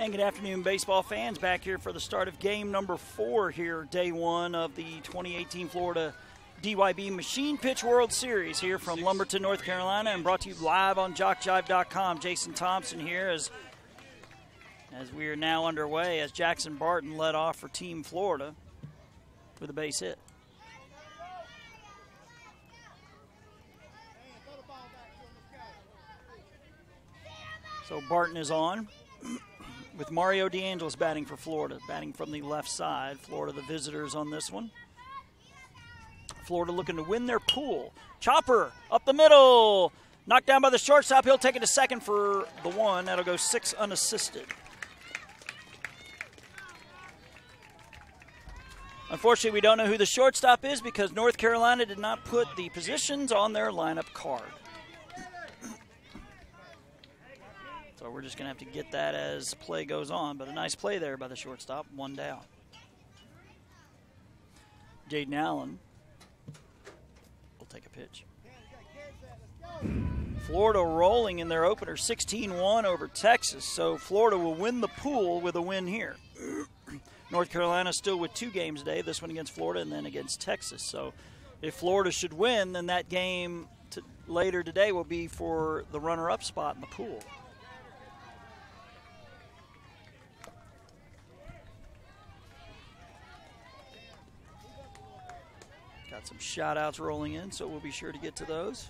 And good afternoon, baseball fans. Back here for the start of game number 4 here, day 1 of the 2018 Florida DYB Machine Pitch World Series here from Lumberton, North Carolina, and brought to you live on JockJive.com. Jason Thompson here as we are now underway as Jackson Barton led off for Team Florida with a base hit. So Barton is on with Mario DeAngelis batting for Florida, batting from the left side. Florida the visitors on this one. Florida looking to win their pool. Chopper up the middle. Knocked down by the shortstop. He'll take it to second for the 1. That'll go 6 unassisted. Unfortunately, we don't know who the shortstop is because North Carolina did not put the positions on their lineup card. So we're just going to have to get that as play goes on. But a nice play there by the shortstop, 1 down. Jaden Allen will take a pitch. Florida rolling in their opener, 16-1 over Texas. So Florida will win the pool with a win here. North Carolina still with 2 games today, this one against Florida and then against Texas. So if Florida should win, then that game later today will be for the runner-up spot in the pool. Got some shout-outs rolling in, so we'll be sure to get to those.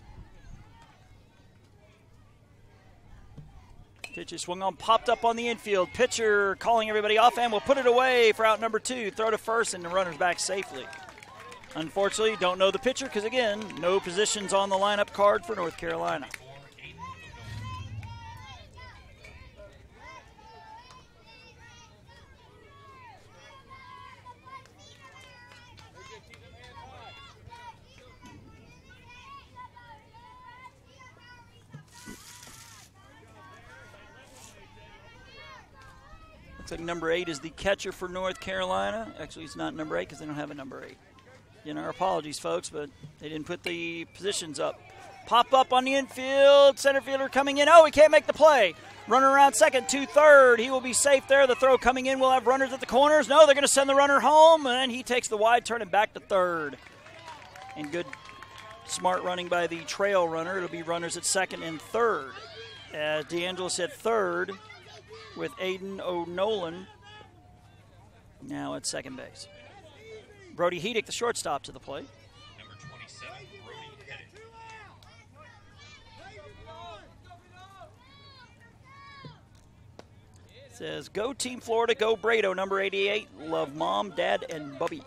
Pitch is swung on, popped up on the infield. Pitcher calling everybody off and will put it away for out number 2. Throw to first and the runner's back safely. Unfortunately, don't know the pitcher because, again, no positions on the lineup card for North Carolina. Looks like number 8 is the catcher for North Carolina. Actually, it's not number 8 because they don't have a number 8. Again, our apologies, folks, but they didn't put the positions up. Pop up on the infield. Center fielder coming in. Oh, he can't make the play. Runner around second to third. He will be safe there. The throw coming in. We'll have runners at the corners. No, they're going to send the runner home, and he takes the wide turn and back to third. And good, smart running by the trail runner. It'll be runners at second and third. DeAngelis at third, with Aiden O'Nolan now at second base. Brody Hedick, the shortstop, to the plate. Number 27, Brody Hedick. Says, go Team Florida, go Brado, number 88. Love Mom, Dad, and Bubby.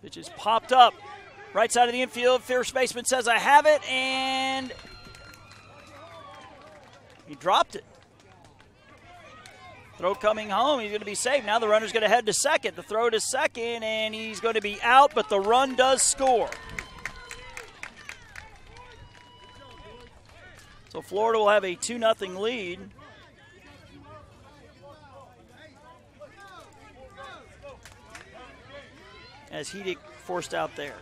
Pitch is popped up. Right side of the infield, first baseman says, I have it, and he dropped it. Throw coming home, he's going to be safe. Now the runner's going to head to second. The throw to second, and he's going to be out, but the run does score. So Florida will have a 2-0 lead. As Hedick forced out there.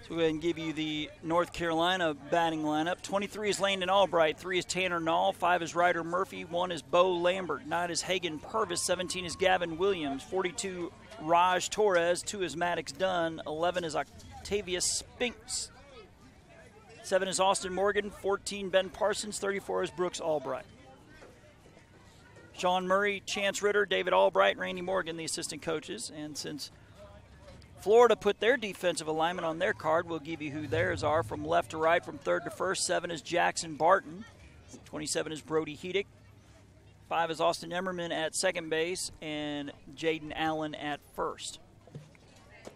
So we'll go ahead and give you the North Carolina batting lineup. 23 is Landon Albright, 3 is Tanner Nall, 5 is Ryder Murphy, 1 is Bo Lambert, 9 is Hagen Purvis, 17 is Gavin Williams, 42 Raj Torres, 2 is Maddox Dunn, 11 is Octavius Spinks, 7 is Austin Morgan, 14 Ben Parsons, 34 is Brooks Albright. Sean Murray, Chance Ritter, David Albright, and Randy Morgan, the assistant coaches. And since Florida put their defensive alignment on their card, we'll give you who theirs are from left to right, from third to first. 7 is Jackson Barton. 27 is Brody Hedick. 5 is Austin Immerman at second base, and Jaden Allen at first.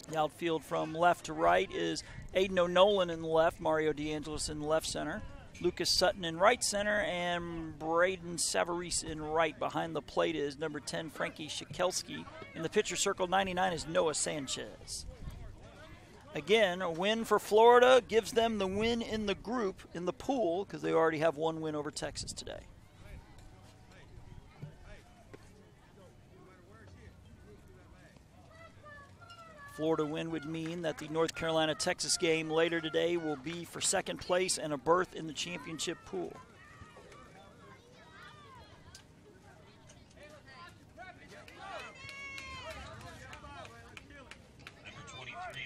The outfield from left to right is Aiden O'Nolan in the left, Mario DeAngelis in left center, Lucas Sutton in right center, and Braden Savarese in right. Behind the plate is number 10, Frankie Shikelski. In the pitcher circle, 99 is Noah Sanchez. Again, a win for Florida gives them the win in the group, in the pool, because they already have 1 win over Texas today. Florida win would mean that the North Carolina-Texas game later today will be for second place and a berth in the championship pool.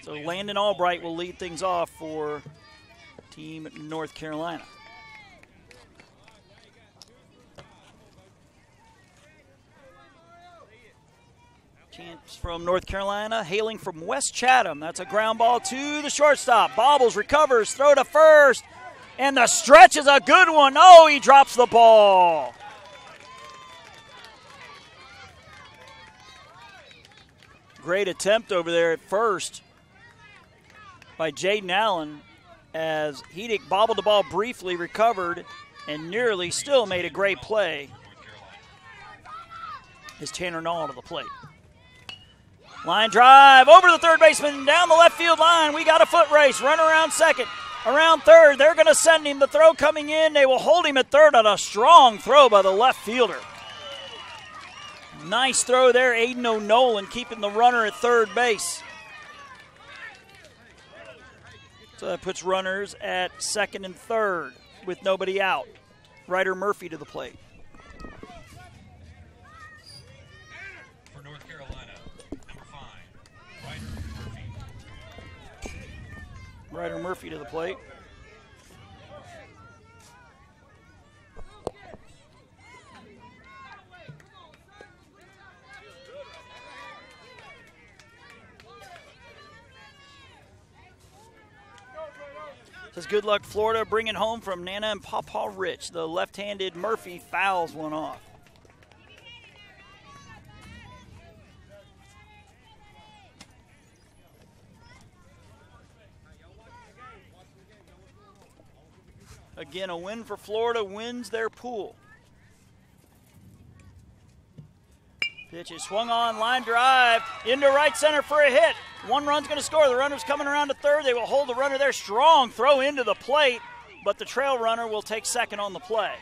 So Landon Albright will lead things off for Team North Carolina. Chance from North Carolina, hailing from West Chatham. That's a ground ball to the shortstop. Bobbles, recovers, throw to first, and the stretch is a good one. Oh, he drops the ball. Great attempt over there at first by Jaden Allen as Hedick bobbled the ball briefly, recovered, and nearly still made a great play as Tanner Nall to the plate. Line drive over the third baseman, down the left field line. We got a foot race. Run around second, around third. They're going to send him. The throw coming in. They will hold him at third on a strong throw by the left fielder. Nice throw there, Aiden O'Nolan keeping the runner at third base. So that puts runners at second and third with nobody out. Ryder Murphy to the plate. For North Carolina, number 5, Ryder Murphy. Ryder Murphy to the plate. Says good luck, Florida, bringing home from Nana and Pawpaw Rich. The left-handed Murphy fouls one off. Again, a win for Florida wins their pool. Pitch is swung on, line drive, into right center for a hit. One run's going to score. The runner's coming around to third. They will hold the runner there. Strong throw into the plate, but the trail runner will take second on the play.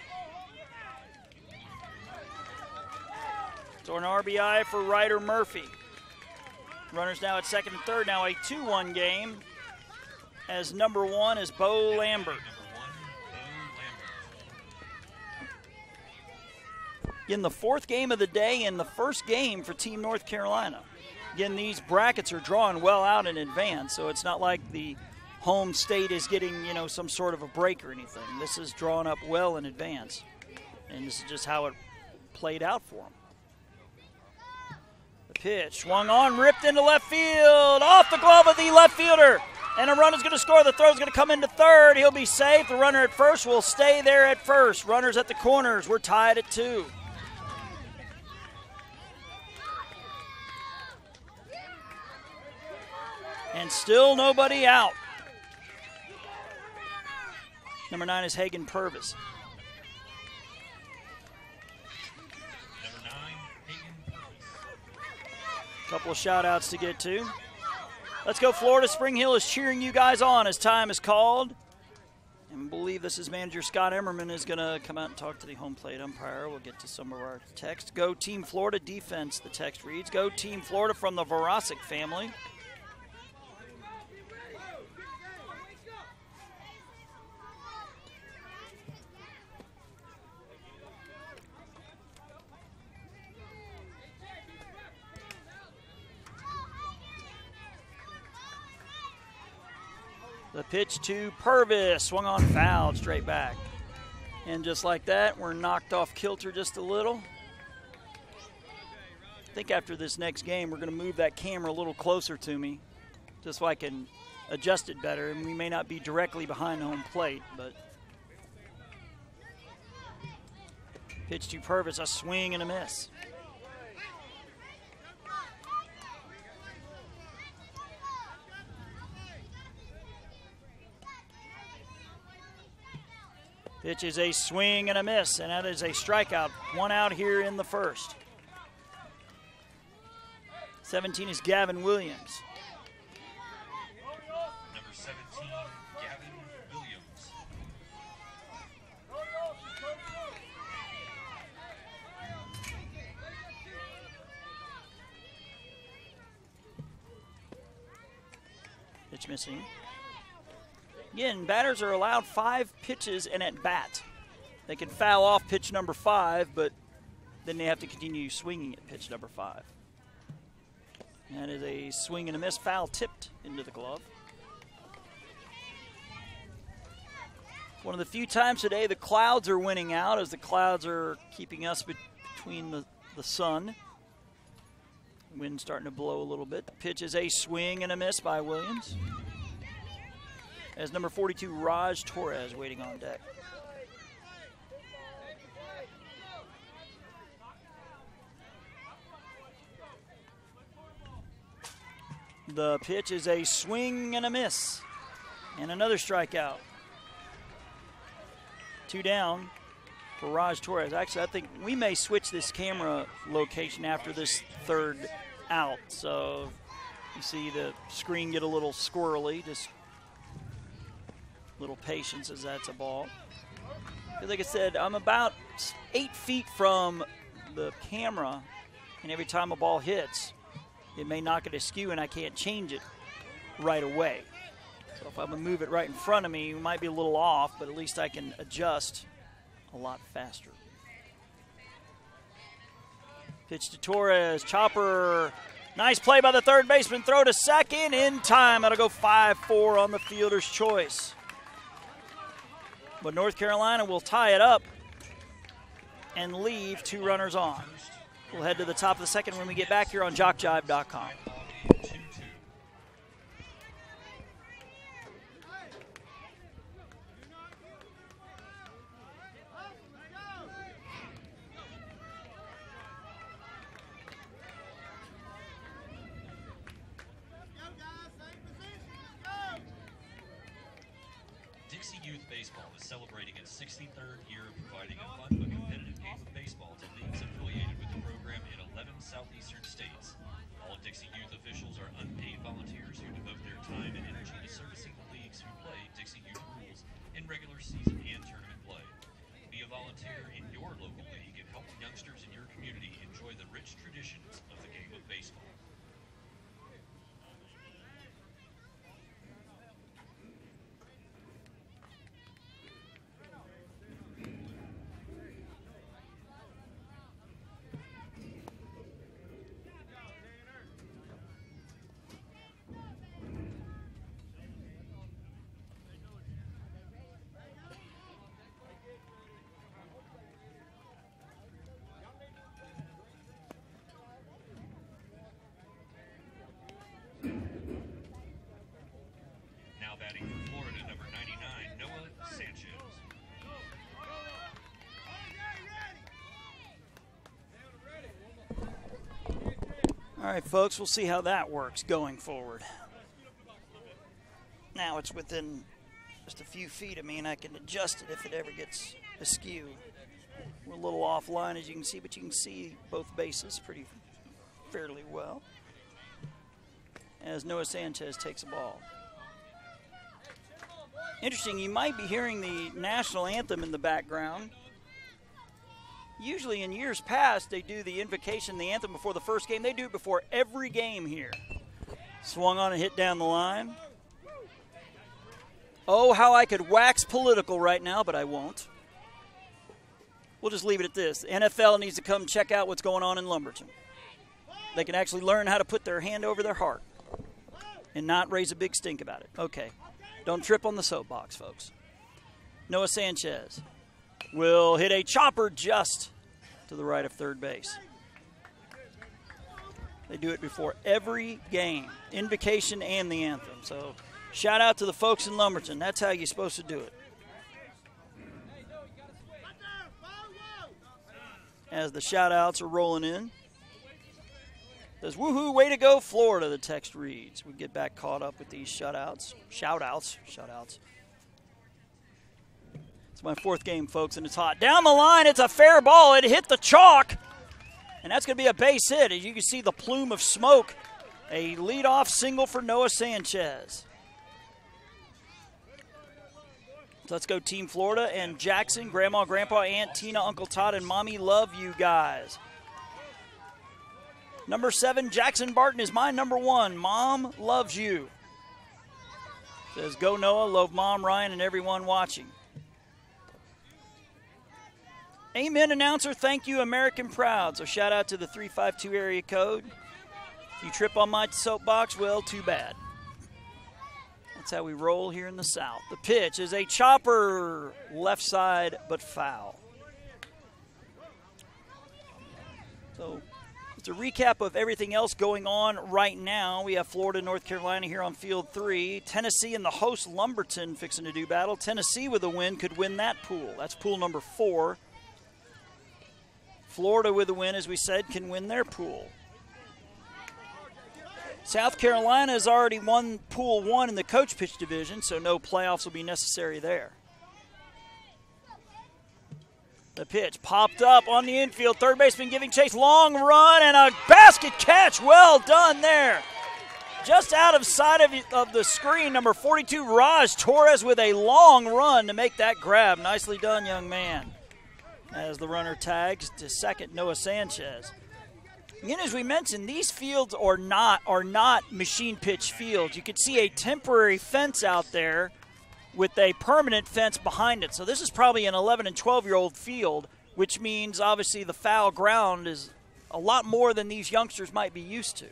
So an RBI for Ryder Murphy. Runners now at second and third. Now a 2-1 game as number 1 is Bo Lambert. In the 4th game of the day and the first game for Team North Carolina. Again, these brackets are drawn well out in advance, so it's not like the home state is getting, some sort of a break or anything. This is drawn up well in advance, and this is just how it played out for them. The pitch swung on, ripped into left field, off the glove of the left fielder, and a run is going to score. The throw is going to come into third. He'll be safe. The runner at first will stay there at first. Runners at the corners. We're tied at 2. And still nobody out. Number 9 is Hagen Purvis. Number 9, Hagen Purvis. Couple of shout-outs to get to. Let's go Florida. Spring Hill is cheering you guys on as time is called. And I believe this is manager Scott Immerman is going to come out and talk to the home plate umpire. We'll get to some of our text. Go Team Florida defense, the text reads. Go Team Florida from the Vorosic family. The pitch to Purvis, swung on, fouled, straight back. And just like that, we're knocked off kilter just a little. I think after this next game, we're going to move that camera a little closer to me just so I can adjust it better. And we may not be directly behind home plate, but pitch to Purvis, a swing and a miss. Pitch is a swing and a miss, and that is a strikeout. 1 out here in the first. 17 is Gavin Williams. Number 17, Gavin Williams. Pitch missing. Again, batters are allowed 5 pitches and at bat. They can foul off pitch number 5, but then they have to continue swinging at pitch number 5. That is a swing and a miss, foul tipped into the glove. One of the few times today the clouds are winning out, as the clouds are keeping us between the sun. Wind starting to blow a little bit. The pitch is a swing and a miss by Williams, as number 42, Raj Torres, waiting on deck. The pitch is a swing and a miss, and another strikeout. 2 down for Raj Torres. Actually, I think we may switch this camera location after this 3rd out. So you see the screen get a little squirrely. Just a little patience, as that's a ball. Like I said, I'm about 8 feet from the camera, and every time a ball hits, it may knock it askew, and I can't change it right away. So if I'm going to move it right in front of me, it might be a little off, but at least I can adjust a lot faster. Pitch to Torres. Chopper. Nice play by the third baseman. Throw to second in time. That'll go 5-4 on the fielder's choice. But North Carolina will tie it up and leave 2 runners on. We'll head to the top of the second when we get back here on JockJive.com. Dixie Youth Baseball is celebrating its 63rd year of providing a fun but competitive game of baseball to leagues affiliated with the program in 11 southeastern states. All Dixie Youth officials are unpaid volunteers who devote their time and energy to servicing the leagues who play Dixie Youth rules in regular season and tournament play. Be a volunteer in your local league and help youngsters in your community enjoy the rich traditions of the game of baseball. Batting for Florida, number 99, Noah Sanchez. All right, folks, we'll see how that works going forward. Now it's within just a few feet of me, and I can adjust it if it ever gets askew. We're a little offline, as you can see, but you can see both bases fairly well as Noah Sanchez takes a ball. Interesting, you might be hearing the national anthem in the background. Usually in years past, they do the invocation, the anthem before the first game. They do it before every game here. Swung on and hit down the line. Oh, how I could wax political right now, but I won't. We'll just leave it at this. The NFL needs to come check out what's going on in Lumberton. They can actually learn how to put their hand over their heart and not raise a big stink about it. Okay. Don't trip on the soapbox, folks. Noah Sanchez will hit a chopper just to the right of third base. They do it before every game, invocation and the anthem. So shout out to the folks in Lumberton. That's how you're supposed to do it. As the shout outs are rolling in. Says, woohoo, way to go, Florida, the text reads. We get back caught up with these shout-outs. It's my 4th game, folks, and it's hot. Down the line, it's a fair ball. It hit the chalk, and that's going to be a base hit. As you can see the plume of smoke, a leadoff single for Noah Sanchez. So let's go Team Florida and Jackson, Grandma, Grandpa, Aunt Tina, Uncle Todd, and Mommy love you guys. Number 7, Jackson Barton is my number 1. Mom loves you. Says, go Noah, love Mom, Ryan, and everyone watching. Amen, announcer. Thank you, American Proud. So shout out to the 352 area code. If you trip on my soapbox, well, too bad. That's how we roll here in the South. The pitch is a chopper, left side, but foul. So it's a recap of everything else going on right now. We have Florida, North Carolina here on field 3. Tennessee and the host Lumberton fixing to do battle. Tennessee with a win could win that pool. That's pool number 4. Florida with a win, as we said, can win their pool. South Carolina has already won pool 1 in the coach pitch division, so no playoffs will be necessary there. The pitch popped up on the infield. Third baseman giving chase. Long run and a basket catch. Well done there. Just out of sight of the screen, number 42, Raj Torres with a long run to make that grab. Nicely done, young man. As the runner tags to second, Noah Sanchez. Again, as we mentioned, these fields are not machine pitch fields. You could see a temporary fence out there with a permanent fence behind it. So this is probably an 11 and 12-year-old field, which means obviously the foul ground is a lot more than these youngsters might be used to.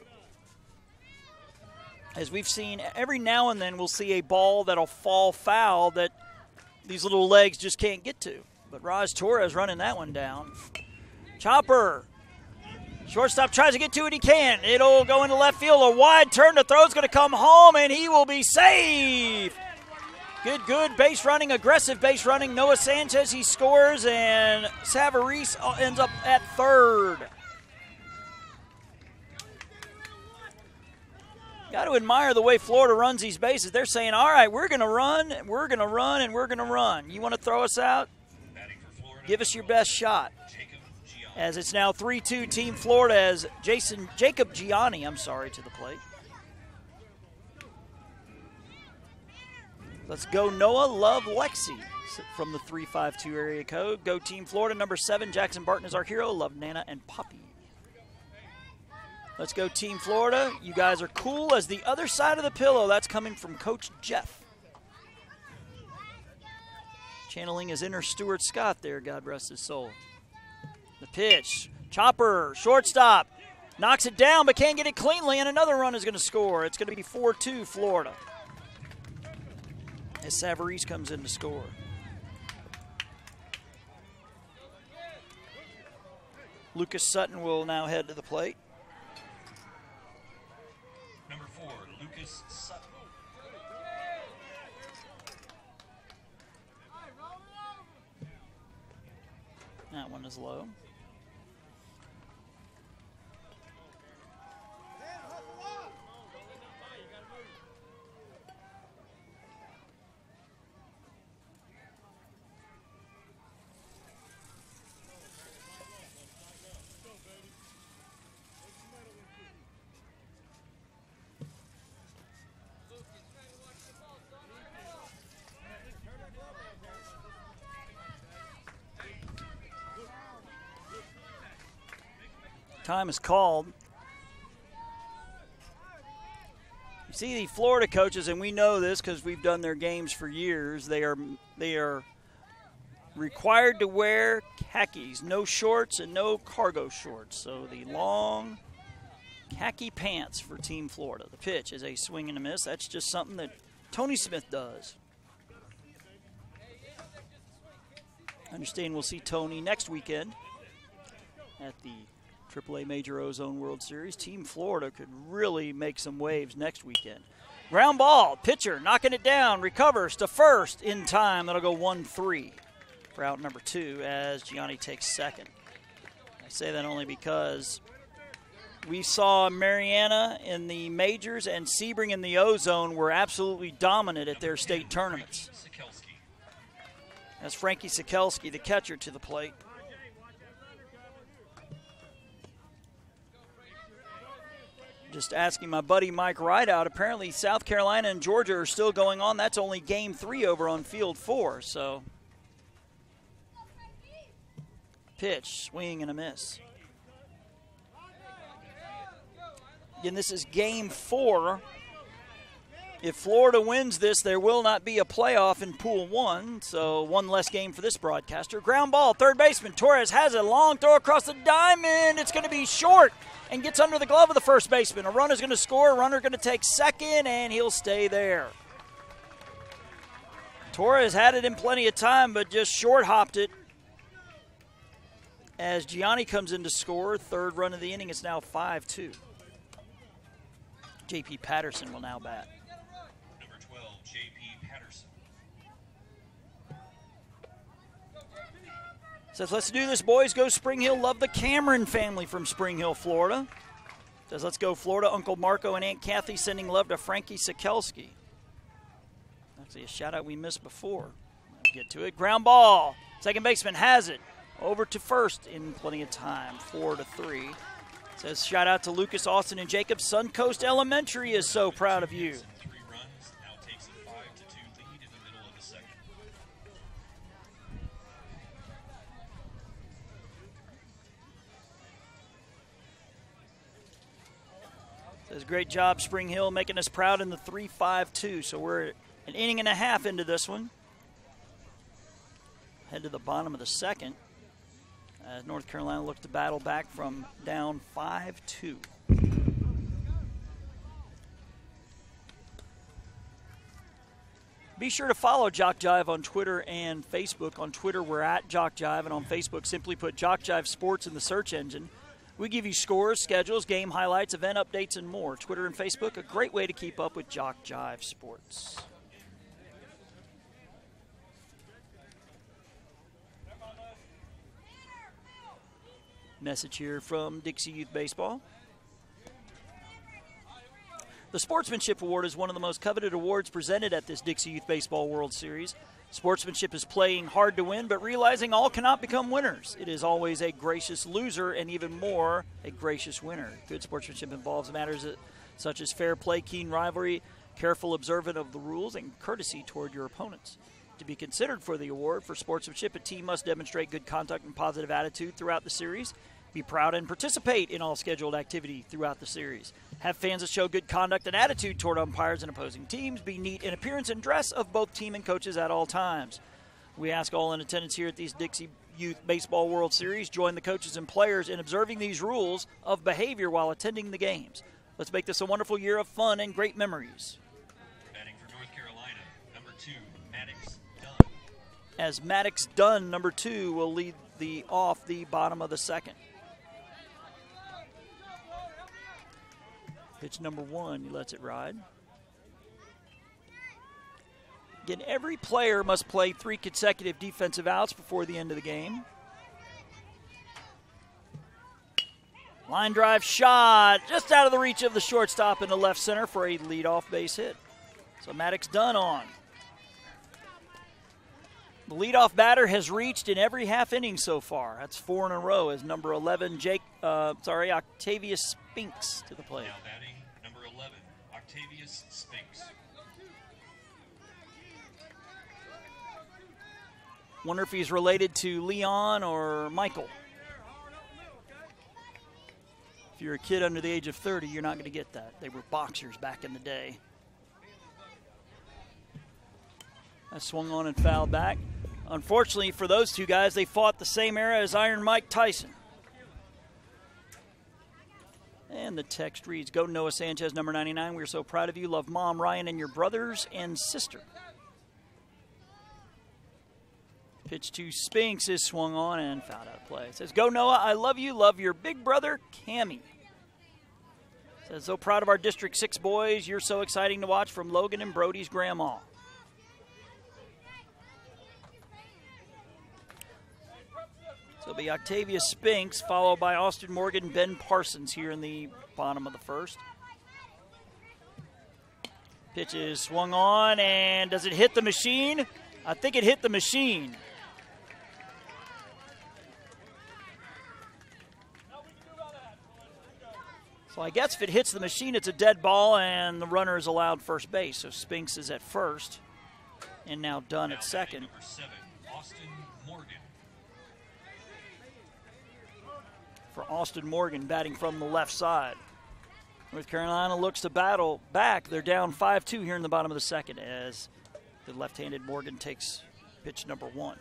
As we've seen, every now and then we'll see a ball that'll fall foul that these little legs just can't get to. But Raj Torres running that one down. Chopper. Shortstop tries to get to it. He can. It'll go into left field. A wide turn. The throw's going to come home, and he will be safe. Good base running, aggressive base running. Noah Sanchez, he scores, and Savarese ends up at third. Got to admire the way Florida runs these bases. They're saying, all right, we're going to run, and we're going to run. You want to throw us out? Give us your best shot. As it's now 3-2 Team Florida as Jacob Gianni, to the plate. Let's go Noah, love Lexi from the 352 area code. Go Team Florida, number 7, Jackson Barton is our hero. Love Nana and Poppy. Let's go Team Florida. You guys are cool as the other side of the pillow. That's coming from Coach Jeff. Channeling his inner Stuart Scott there, God rest his soul. The pitch, chopper, shortstop, knocks it down but can't get it cleanly, and another run is going to score. It's going to be 4-2 Florida as Savarese comes in to score. Lucas Sutton will now head to the plate. Number 4, Lucas Sutton. That one is low. Time is called. You see the Florida coaches, and we know this because we've done their games for years, they are required to wear khakis, no shorts and no cargo shorts. So the long khaki pants for Team Florida. The pitch is a swing and a miss. That's just something that Tony Smith does. I understand we'll see Tony next weekend at the AAA Major Ozone World Series. Team Florida could really make some waves next weekend. Ground ball, pitcher knocking it down, recovers to first in time. That'll go 1-3 for out number 2 as Gianni takes second. I say that only because we saw Mariana in the majors and Sebring in the Ozone were absolutely dominant at their state tournaments. That's Frankie Sikelski, the catcher, to the plate. Just asking my buddy Mike Rideout, apparently South Carolina and Georgia are still going on. That's only game 3 over on field 4. So, pitch, swing and a miss. Again, this is game 4 If Florida wins this, there will not be a playoff in Pool 1, so one less game for this broadcaster. Ground ball, third baseman Torres has a long throw across the diamond. It's going to be short and gets under the glove of the first baseman. A runner's going to score, a runner going to take second, and he'll stay there. Torres had it in plenty of time, but just short-hopped it. As Gianni comes in to score, third run of the inning, it's now 5-2. J.P. Patterson will now bat. Number 12, J.P. Patterson. Says, let's do this, boys. Go Spring Hill. Love the Cameron family from Spring Hill, Florida. Says, let's go Florida. Uncle Marco and Aunt Kathy sending love to Frankie Sikelski. Actually, a shout-out we missed before. I'll get to it. Ground ball. Second baseman has it. Over to first in plenty of time. 4-3. Says, shout out to Lucas, Austin, and Jacob. Suncoast Elementary is so proud of you. 3 runs, now takes a 5-2 lead in the middle of the second. Says, great job, Spring Hill, making us proud in the 3-5-2. So we're an inning and a half into this one. Head to the bottom of the second. As North Carolina looks to battle back from down 5-2. Be sure to follow JockJive on Twitter and Facebook. On Twitter, we're at JockJive, and on Facebook, simply put JockJive Sports in the search engine. We give you scores, schedules, game highlights, event updates, and more. Twitter and Facebook, a great way to keep up with JockJive Sports. Message here from Dixie Youth Baseball. The Sportsmanship Award is one of the most coveted awards presented at this Dixie Youth Baseball World Series. Sportsmanship is playing hard to win, but realizing all cannot become winners. It is always a gracious loser and even more a gracious winner. Good sportsmanship involves matters such as fair play, keen rivalry, careful observance of the rules, and courtesy toward your opponents. To be considered for the award for sportsmanship, a team must demonstrate good conduct and positive attitude throughout the series, be proud and participate in all scheduled activity throughout the series, have fans that show good conduct and attitude toward umpires and opposing teams, be neat in appearance and dress of both team and coaches at all times. We ask all in attendance here at these Dixie Youth Baseball World Series, join the coaches and players in observing these rules of behavior while attending the games. Let's make this a wonderful year of fun and great memories. Batting for North Carolina, number 2, Maddox Dunn. As Maddox Dunn, number 2, will lead off the bottom of the second. Pitch number 1, he lets it ride. Again, every player must play 3 consecutive defensive outs before the end of the game. Line drive shot, just out of the reach of the shortstop in the left center for a leadoff base hit. So Maddox Dunn on. The leadoff batter has reached in every half inning so far. That's 4 in a row as number 11, Octavius Spinks to the plate. Now batting, number 11, Octavius Spinks. Wonder if he's related to Leon or Michael. If you're a kid under the age of 30, you're not going to get that. They were boxers back in the day. That swung on and fouled back. Unfortunately for those two guys, they fought the same era as Iron Mike Tyson. And the text reads, go Noah Sanchez, number 99. We're so proud of you. Love Mom, Ryan, and your brothers and sister. Pitch to Spinks is swung on and fouled out of play. It says, go Noah, I love you. Love your big brother, Cammy. Says, so proud of our District 6 boys. You're so exciting to watch, from Logan and Brody's grandma. So it'll be Octavius Spinks, followed by Austin Morgan, Ben Parsons here in the bottom of the first. Pitch is swung on, and does it hit the machine? I think it hit the machine. So I guess if it hits the machine, it's a dead ball, and the runner is allowed first base. So Spinks is at first, and now Dunn at second. Number 7, Austin Morgan. For Austin Morgan, batting from the left side. North Carolina looks to battle back. They're down 5-2 here in the bottom of the second as the left-handed Morgan takes pitch number 1.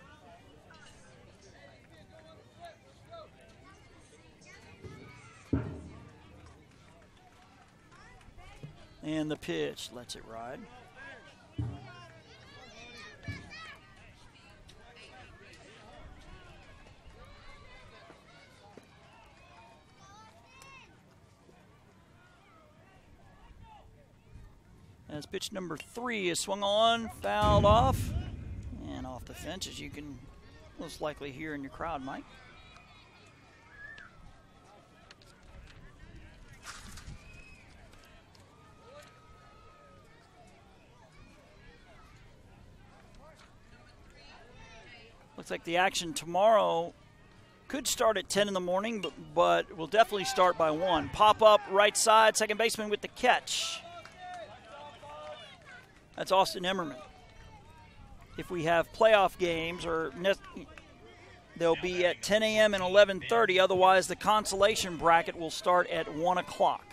And the pitch lets it ride. As pitch number 3 is swung on, fouled off, and off the fence, as you can most likely hear in your crowd, Mike. Looks like the action tomorrow could start at 10 in the morning, but will definitely start by 1. Pop up right side, second baseman with the catch. That's Austin Immerman. If we have playoff games, they'll be at 10 a.m. and 11:30. Otherwise, the consolation bracket will start at 1 o'clock.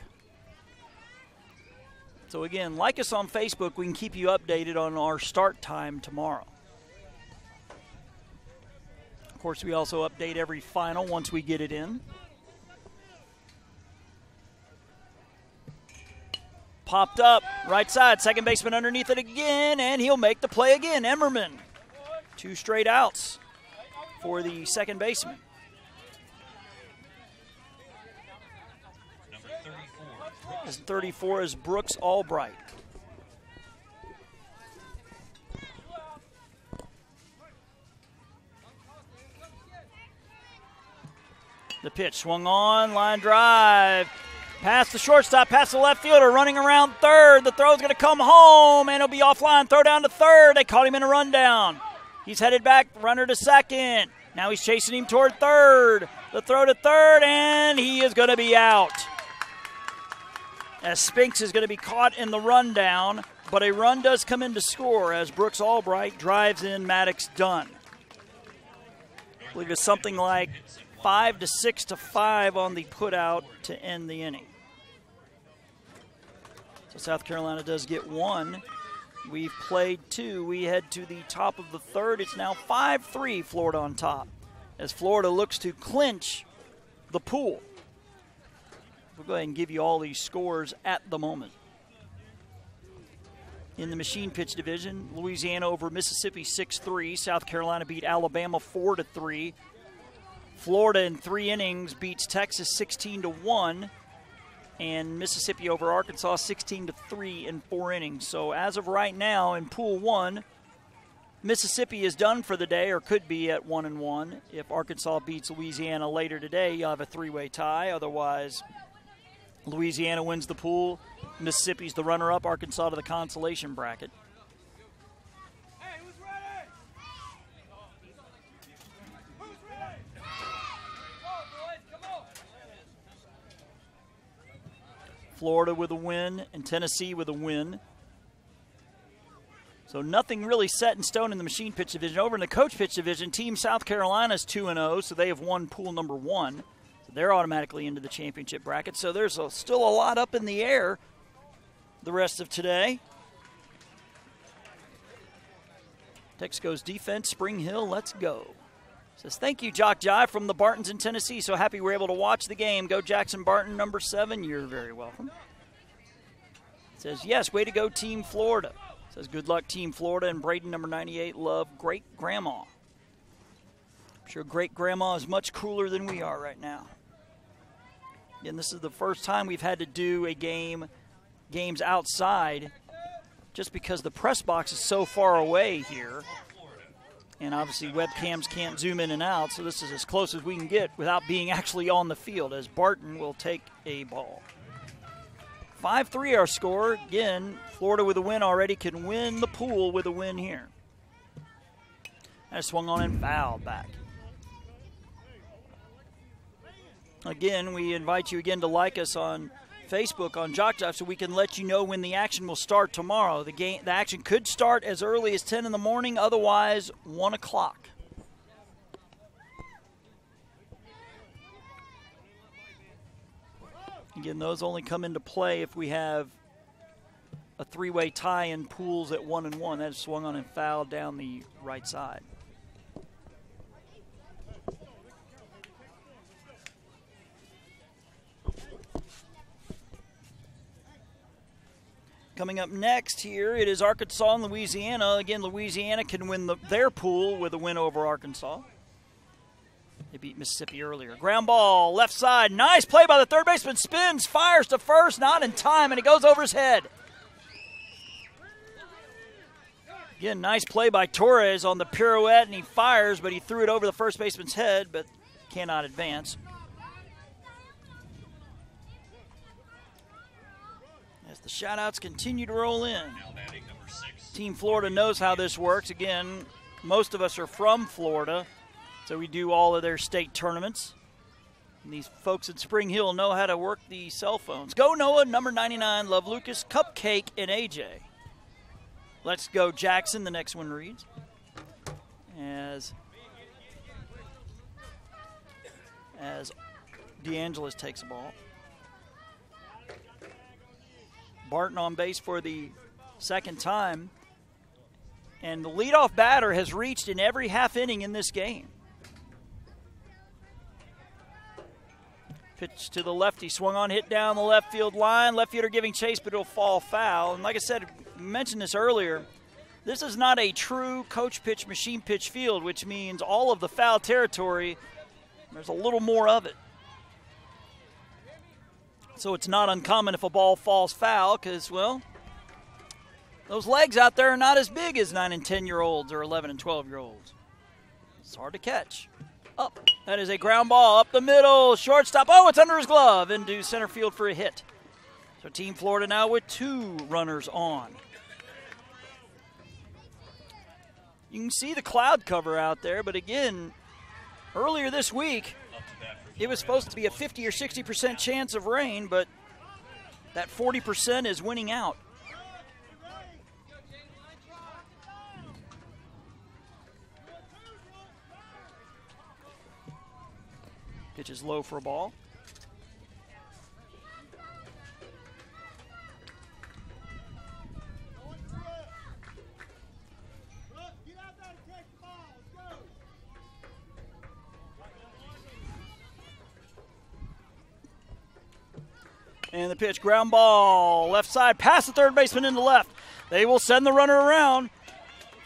So again, like us on Facebook. We can keep you updated on our start time tomorrow. Of course, we also update every final once we get it in. Popped up, right side, second baseman underneath it again, and he'll make the play again. Immerman, 2 straight outs for the second baseman. Number 34. As 34 is Brooks Albright. The pitch swung on, line drive. Past the shortstop, past the left fielder, running around third. The throw's going to come home, and it'll be offline. Throw down to third. They caught him in a rundown. He's headed back, runner to second. Now he's chasing him toward third. The throw to third, and he is going to be out. As Spinks is going to be caught in the rundown, but a run does come in to score as Brooks Albright drives in Maddox Dunn. I believe it's something like 5 to 6 to 5 on the putout to end the inning. So South Carolina does get 1. We've played 2. We head to the top of the third. It's now 5-3 Florida on top as Florida looks to clinch the pool. We'll go ahead and give you all these scores at the moment. In the machine pitch division, Louisiana over Mississippi 6-3. South Carolina beat Alabama 4-3. Florida in 3 innings beats Texas 16-1, and Mississippi over Arkansas 16-3 in 4 innings. So as of right now in Pool 1, Mississippi is done for the day, or could be at 1-1. If Arkansas beats Louisiana later today, you'll have a 3-way tie. Otherwise, Louisiana wins the pool, Mississippi's the runner-up, Arkansas to the consolation bracket. Florida with a win and Tennessee with a win. So nothing really set in stone in the machine pitch division. Over in the coach pitch division, Team South Carolina is 2-0, so they have won pool number 1. So they're automatically into the championship bracket. So there's still a lot up in the air the rest of today. Text goes defense, Spring Hill, let's go. Says, thank you, JockJive from the Bartons in Tennessee. So happy we're able to watch the game. Go Jackson Barton, number 7. You're very welcome. Says, yes, way to go, Team Florida. Says, good luck, Team Florida. And Braden, number 98, love Great Grandma. I'm sure Great Grandma is much cooler than we are right now. Again, this is the first time we've had to do a games outside just because the press box is so far away here. And obviously webcams can't zoom in and out, so this is as close as we can get without being actually on the field, as Barton will take a ball. 5-3 our score. Again, Florida with a win already can win the pool with a win here. That swung on and fouled back. Again, we invite you again to like us on Facebook on JockJive so we can let you know when the action will start tomorrow. The action could start as early as 10 in the morning, otherwise 1 o'clock. Again, those only come into play if we have a three-way tie in pools at 1-1. That is swung on and fouled down the right side. Coming up next here, it is Arkansas and Louisiana. Again, Louisiana can win their pool with a win over Arkansas. They beat Mississippi earlier. Ground ball, left side. Nice play by the third baseman. Spins, fires to first, not in time, and it goes over his head. Again, nice play by Torres on the pirouette, and he fires, but he threw it over the first baseman's head, but cannot advance. As the shoutouts continue to roll in. Team Florida knows how this works. Again, most of us are from Florida, so we do all of their state tournaments. And these folks at Spring Hill know how to work the cell phones. Go Noah, number 99, Love Lucas, Cupcake, and AJ. Let's go Jackson, the next one reads. As DeAngelis takes the ball. Barton on base for the second time. And the leadoff batter has reached in every half inning in this game. Pitch to the lefty, swung on, hit down the left field line. Left fielder giving chase, but it'll fall foul. And like I said, I mentioned this earlier, this is not a true coach pitch, machine pitch field, which means all of the foul territory, there's a little more of it. So it's not uncommon if a ball falls foul because, well, those legs out there are not as big as 9 and 10-year-olds or 11 and 12-year-olds. It's hard to catch. Up. That is a ground ball up the middle. Shortstop. Oh, it's under his glove. Into center field for a hit. So Team Florida now with 2 runners on. You can see the cloud cover out there, but again, earlier this week, it was supposed to be a 50 or 60% chance of rain, but that 40% is winning out. Pitch is low for a ball. And the pitch, ground ball, left side, past the third baseman into left. They will send the runner around.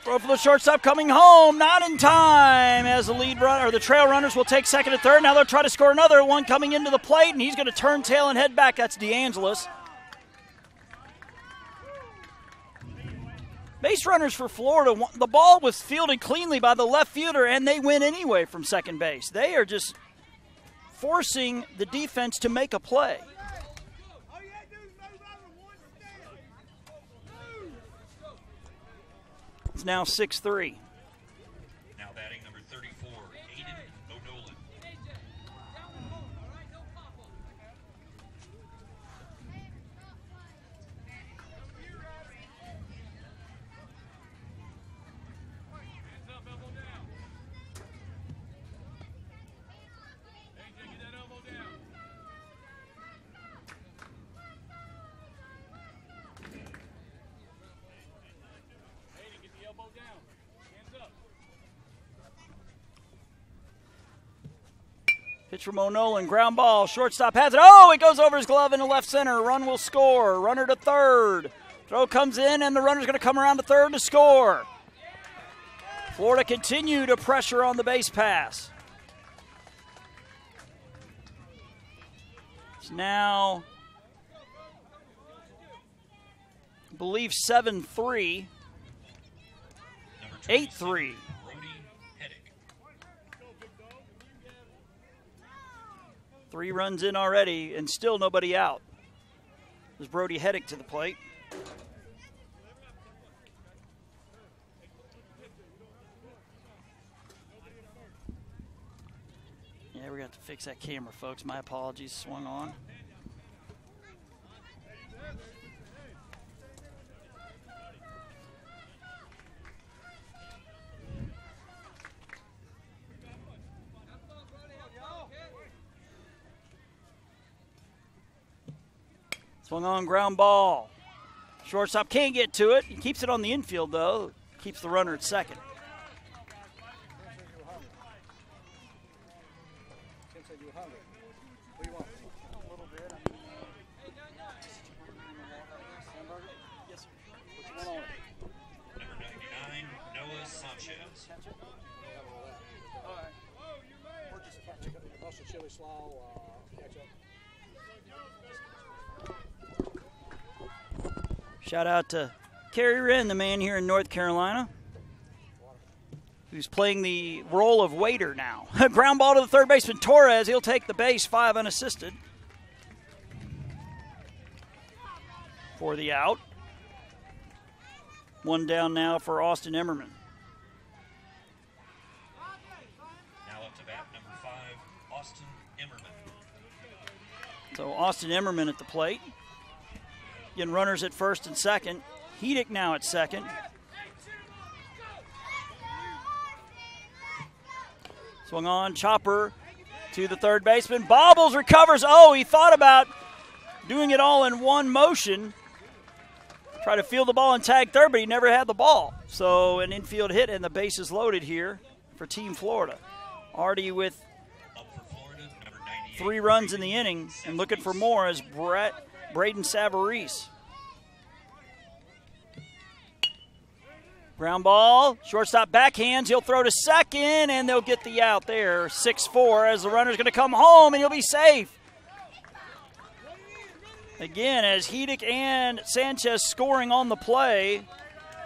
Throw for the shortstop coming home, not in time as the lead runner, or the trail runners will take second and third. Now they'll try to score another one coming into the plate, and he's going to turn tail and head back. That's DeAngelis. Base runners for Florida, the ball was fielded cleanly by the left fielder, and they win anyway from second base. They are just forcing the defense to make a play. It's now 6-3. Now batting number 34, Aiden O'Nolan. Pitch from O'Nolan, ground ball, shortstop has it. Oh, it goes over his glove into left center. Run will score. Runner to third. Throw comes in, and the runner's going to come around to third to score. Florida continue to pressure on the base pass. It's now, I believe, 7-3, 8-3. 3 runs in already, and still nobody out. There's Brody Heddick to the plate. Yeah, we got to fix that camera, folks. My apologies. Swung on. Swung on, ground ball. Shortstop can't get to it. He keeps it on the infield, though. Keeps the runner at second. Shout out to Kerry Wren, the man here in North Carolina, who's playing the role of waiter now. Ground ball to the third baseman, Torres. He'll take the base, 5 unassisted for the out. 1 down now for Austin Immerman. Now up to bat, number 5, Austin Immerman. So Austin Immerman at the plate. Getting runners at first and second. Heidick now at second. Swung on, chopper to the third baseman. Bobbles, recovers. Oh, he thought about doing it all in one motion. Tried to field the ball and tag third, but he never had the ball. So an infield hit, and the base is loaded here for Team Florida. Already with 3 runs in the inning, and looking for more is Braden Savarese. Ground ball, shortstop backhands. He'll throw to second, and they'll get the out there. 6-4 as the runner's going to come home, and he'll be safe. Again, as Heidick and Sanchez scoring on the play,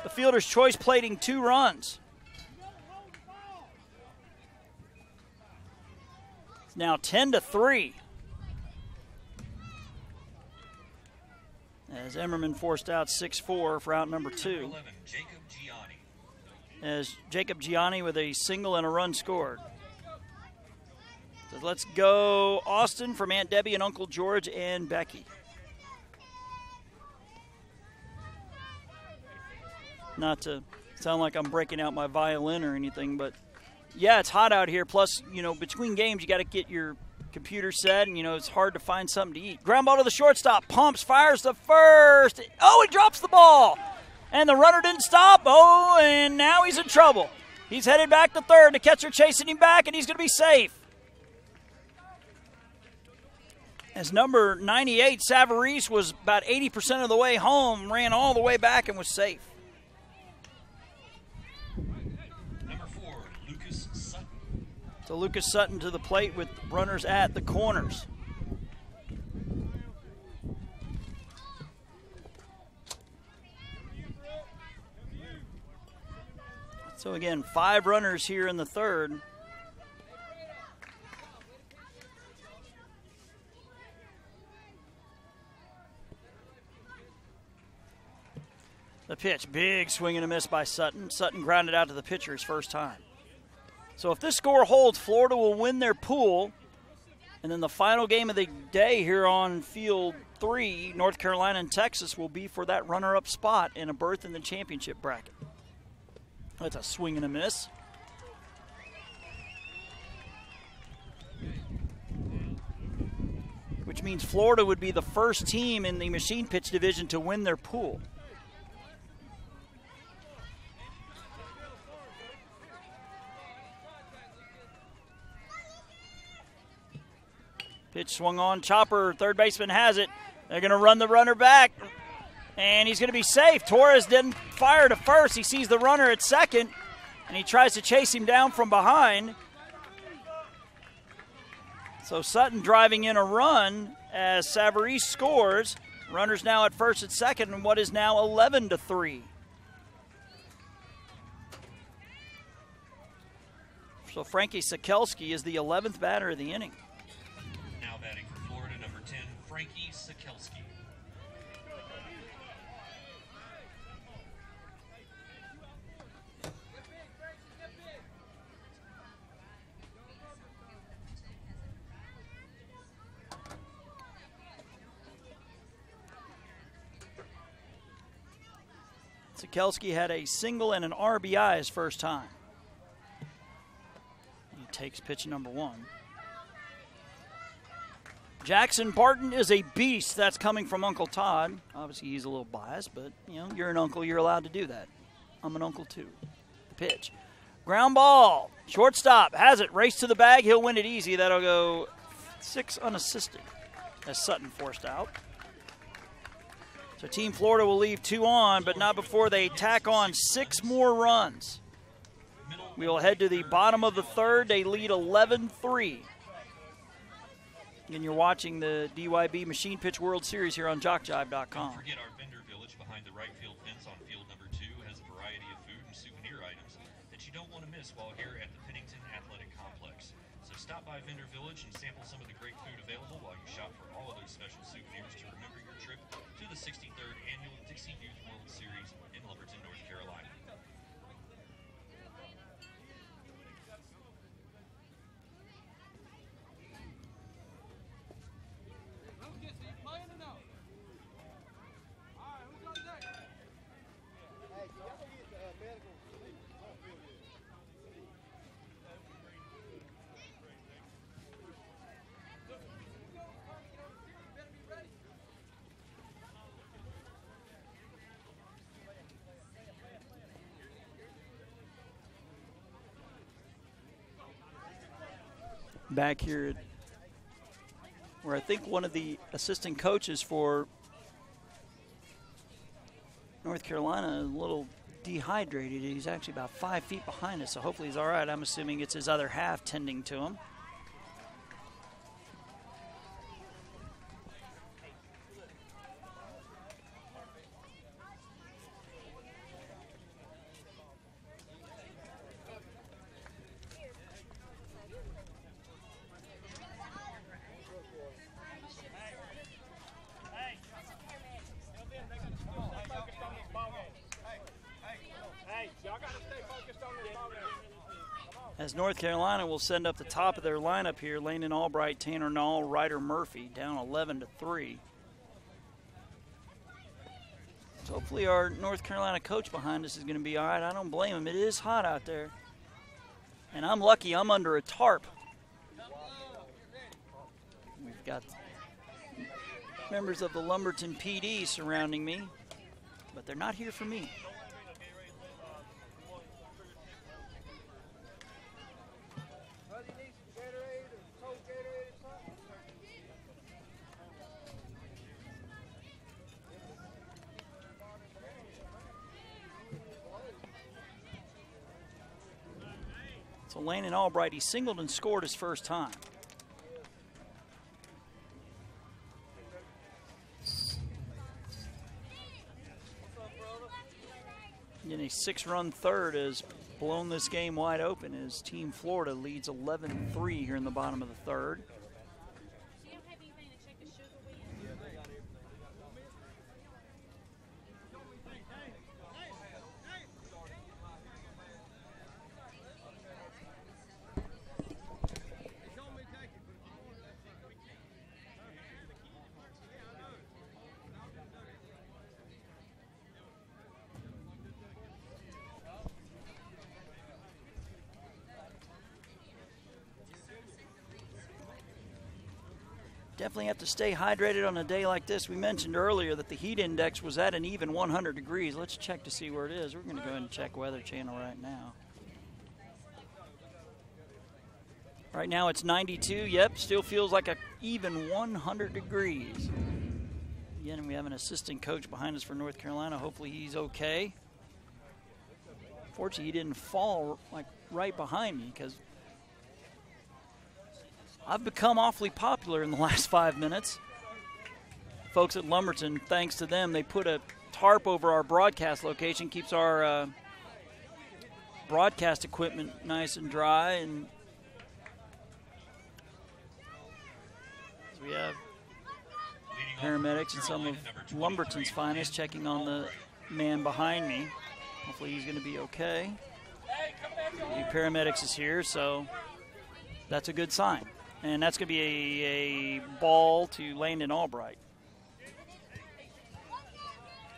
the fielder's choice plating 2 runs. It's now 10-3. As Immerman forced out 6-4 for out number 2. 11, Jacob Gianni. As Jacob Gianni with a single and a run scored. So let's go Austin from Aunt Debbie and Uncle George and Becky. Not to sound like I'm breaking out my violin or anything, but yeah, it's hot out here. Plus, you know, between games, you got to get your computer set, and, you know, it's hard to find something to eat. Ground ball to the shortstop. Pumps, fires to first. Oh, he drops the ball. And the runner didn't stop. Oh, and now he's in trouble. He's headed back to third. The catcher chasing him back, and he's going to be safe. As number 98, Savarese, was about 80% of the way home, ran all the way back and was safe. So Lucas Sutton to the plate with runners at the corners. So again, 5 runners here in the third. The pitch, big swing and a miss by Sutton. Sutton grounded out to the pitcher his first time. So if this score holds, Florida will win their pool. And then the final game of the day here on Field 3, North Carolina and Texas, will be for that runner-up spot and a berth in the championship bracket. That's a swing and a miss. Which means Florida would be the first team in the machine pitch division to win their pool. Pitch swung on, chopper, third baseman has it. They're going to run the runner back, and he's going to be safe. Torres didn't fire to first. He sees the runner at second, and he tries to chase him down from behind. So Sutton driving in a run as Savarese scores. Runners now at first and second, and what is now 11-3. So Frankie Sikelski is the 11th batter of the inning. Frankie Sikelski. Sikelski had a single and an RBI his first time. He takes pitch number 1. Jackson Barton is a beast. That's coming from Uncle Todd. Obviously, he's a little biased, but, you know, you're an uncle. You're allowed to do that. I'm an uncle, too. Pitch. Ground ball. Shortstop has it. Race to the bag. He'll win it easy. That'll go 6 unassisted as Sutton forced out. So Team Florida will leave 2 on, but not before they tack on 6 more runs. We will head to the bottom of the 3rd. They lead 11-3. And you're watching the DYB Machine Pitch World Series here on JockJive.com. Don't forget our vendor village behind the right field fence on field number 2 has a variety of food and souvenir items that you don't want to miss while here at the Pennington Athletic Complex. So stop by Vendor Village and sample some of the great food available while you shop for all of those special souvenirs to remember your trip to the 63rd Annual Dixie Youth World Series in Lumberton, North Carolina. Back here where I think one of the assistant coaches for North Carolina is a little dehydrated. He's actually about 5 feet behind us, so hopefully he's all right. I'm assuming it's his other half tending to him. As North Carolina will send up the top of their lineup here, Landon Albright, Tanner Nall, Ryder Murphy, down 11-3. So hopefully our North Carolina coach behind us is going to be all right. I don't blame him. It is hot out there. And I'm lucky I'm under a tarp. We've got members of the Lumberton PD surrounding me, but they're not here for me. So Landon Albright, he singled and scored his first time. And a 6-run third has blown this game wide open as Team Florida leads 11-3 here in the bottom of the 3rd. Definitely have to stay hydrated on a day like this. We mentioned earlier that the heat index was at an even 100 degrees. Let's check to see where it is. We're going to go ahead and check Weather Channel right now. Right now it's 92. Yep, still feels like an even 100 degrees. Again, we have an assistant coach behind us for North Carolina. Hopefully he's okay. Fortunately, he didn't fall like right behind me because I've become awfully popular in the last 5 minutes. Folks at Lumberton, thanks to them, they put a tarp over our broadcast location, keeps our broadcast equipment nice and dry. And we have paramedics and some of Lumberton's finest checking on the man behind me. Hopefully he's going to be okay. The paramedics is here, so that's a good sign. And that's going to be a ball to Landon Albright.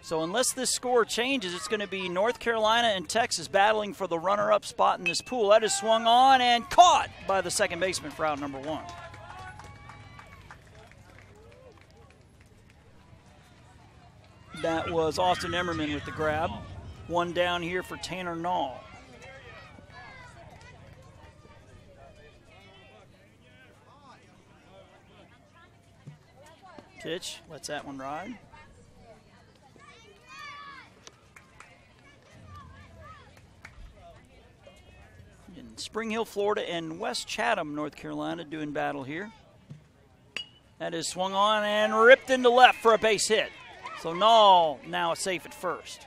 So unless this score changes, it's going to be North Carolina and Texas battling for the runner-up spot in this pool. That is swung on and caught by the second baseman for out number 1. That was Austin Immerman with the grab. One down here for Tanner Nall. Pitch, lets that one ride. In Spring Hill, Florida, and West Chatham, North Carolina, doing battle here. That is swung on and ripped into left for a base hit. So Nall now safe at first.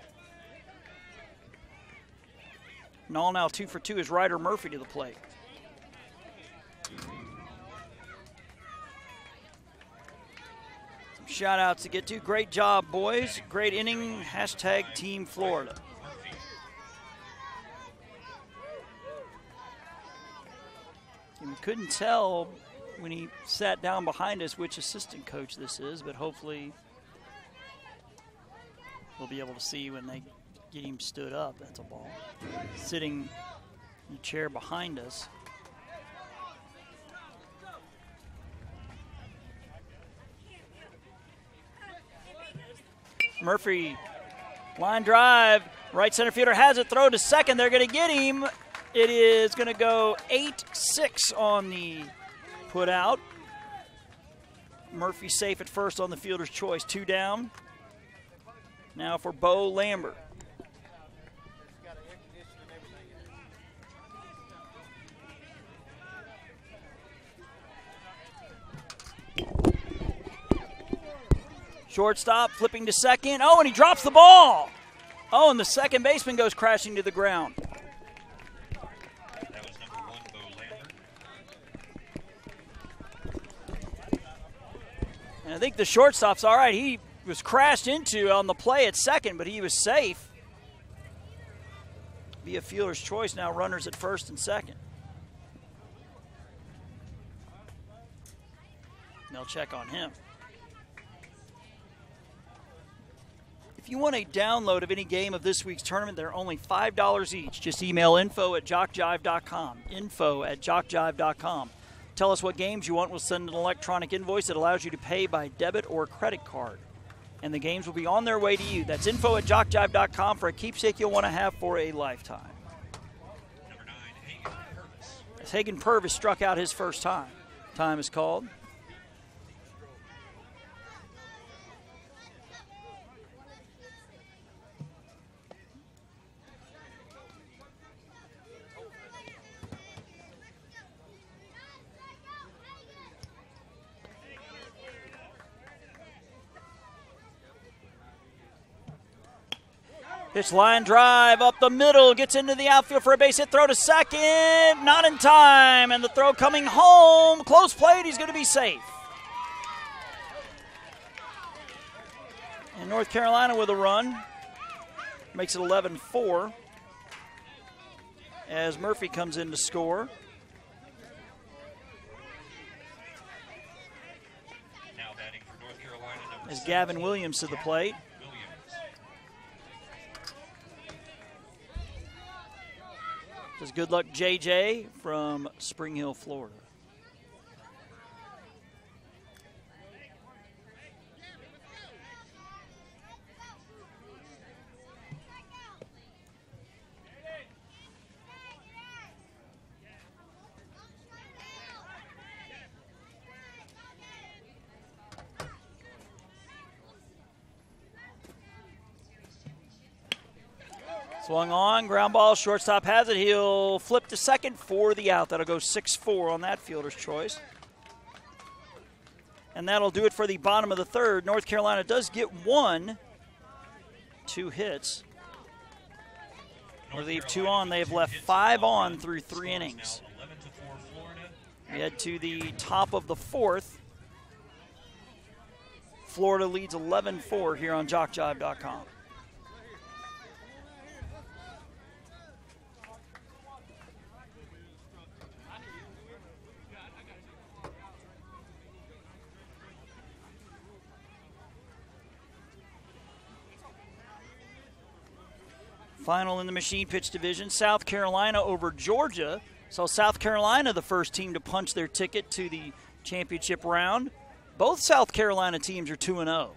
Nall now 2 for 2 is Ryder Murphy to the plate. Some shout outs to get to. Great job, boys. Great inning. Hashtag Team Florida. And we couldn't tell when he sat down behind us which assistant coach this is, but hopefully we'll be able to see when they get him stood up. That's a ball. Sitting in the chair behind us. Murphy, line drive. Right center fielder has it. Throw to second. They're going to get him. It is going to go 8-6 on the put out. Murphy safe at first on the fielder's choice. 2 down. Now for Bo Lambert. Shortstop flipping to second. Oh, and he drops the ball. Oh, and the second baseman goes crashing to the ground. That was number 1, Bo Lambert. And I think the shortstop's all right. He was crashed into on the play at second, but he was safe. Be a fielder's choice now, runners at first and second. They'll check on him. If you want a download of any game of this week's tournament, they're only $5 each. Just email info@jockjive.com. Info@jockjive.com. Tell us what games you want. We'll send an electronic invoice that allows you to pay by debit or credit card. And the games will be on their way to you. That's info@jockjive.com for a keepsake you'll want to have for a lifetime. Number 9, Hagen Purvis. As Hagen Purvis struck out his first time. Time is called. Pitch line drive up the middle, gets into the outfield for a base hit, throw to second, not in time, and the throw coming home, close plate, he's going to be safe. And North Carolina with a run, makes it 11-4 as Murphy comes in to score. Now batting for North Carolina, number As 7, Gavin Williams to the plate. Says good luck, JJ from Spring Hill, Florida. Swung on, ground ball, shortstop has it. He'll flip to second for the out. That'll go 6-4 on that fielder's choice. And that'll do it for the bottom of the third. North Carolina does get 2 hits. Or leave 2 on. They have left 5 on through 3 innings. We head to the top of the 4th. Florida leads 11-4 here on JockJive.com. Final in the machine pitch division, South Carolina over Georgia. So South Carolina, the first team to punch their ticket to the championship round. Both South Carolina teams are 2-0.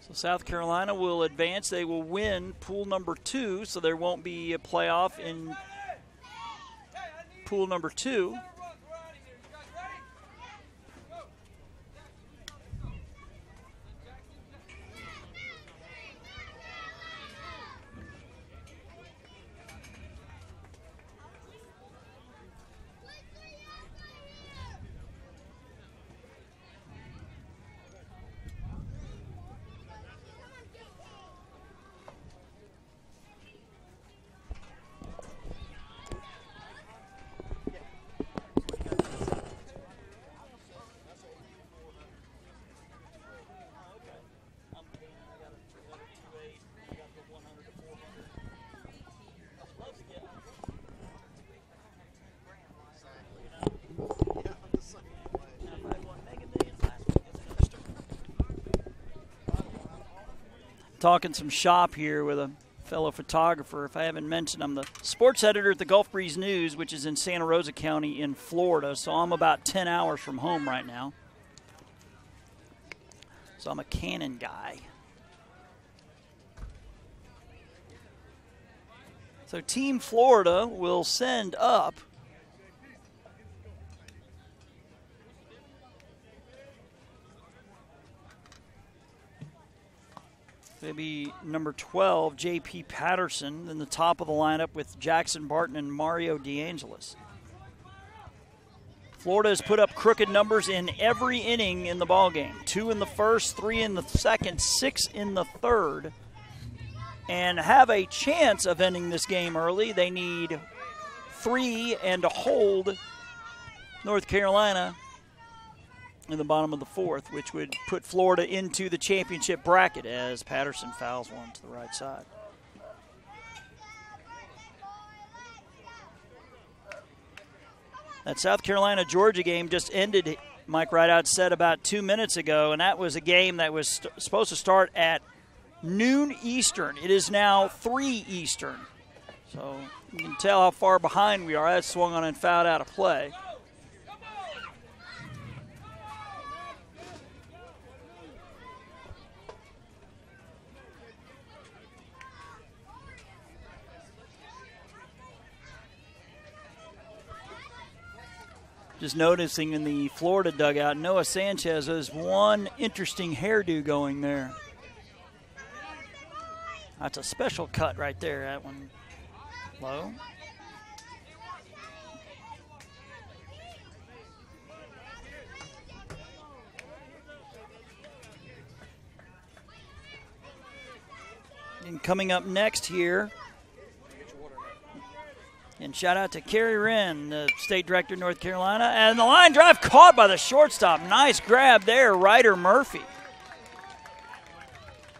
So South Carolina will advance. They will win pool number 2, so there won't be a playoff in pool number 2. Talking some shop here with a fellow photographer. If I haven't mentioned, I'm the sports editor at the Gulf Breeze News, which is in Santa Rosa County in Florida. So I'm about 10 hours from home right now. So I'm a Canon guy. So Team Florida will send up maybe number 12, J.P. Patterson, in the top of the lineup with Jackson Barton and Mario DeAngelis. Florida has put up crooked numbers in every inning in the ballgame. 2 in the first, 3 in the second, 6 in the third. And have a chance of ending this game early. They need 3 and to hold North Carolina in the bottom of the 4th, which would put Florida into the championship bracket as Patterson fouls one to the right side. That South Carolina-Georgia game just ended, Mike Rideout said about 2 minutes ago, and that was a game that was supposed to start at noon Eastern. It is now 3 Eastern. So you can tell how far behind we are. That swung on and fouled out of play. Just noticing in the Florida dugout, Noah Sanchez has one interesting hairdo going there. That's a special cut right there, that one low. And coming up next here, and shout out to Kerry Wren, the state director of North Carolina. And the line drive caught by the shortstop. Nice grab there, Ryder Murphy.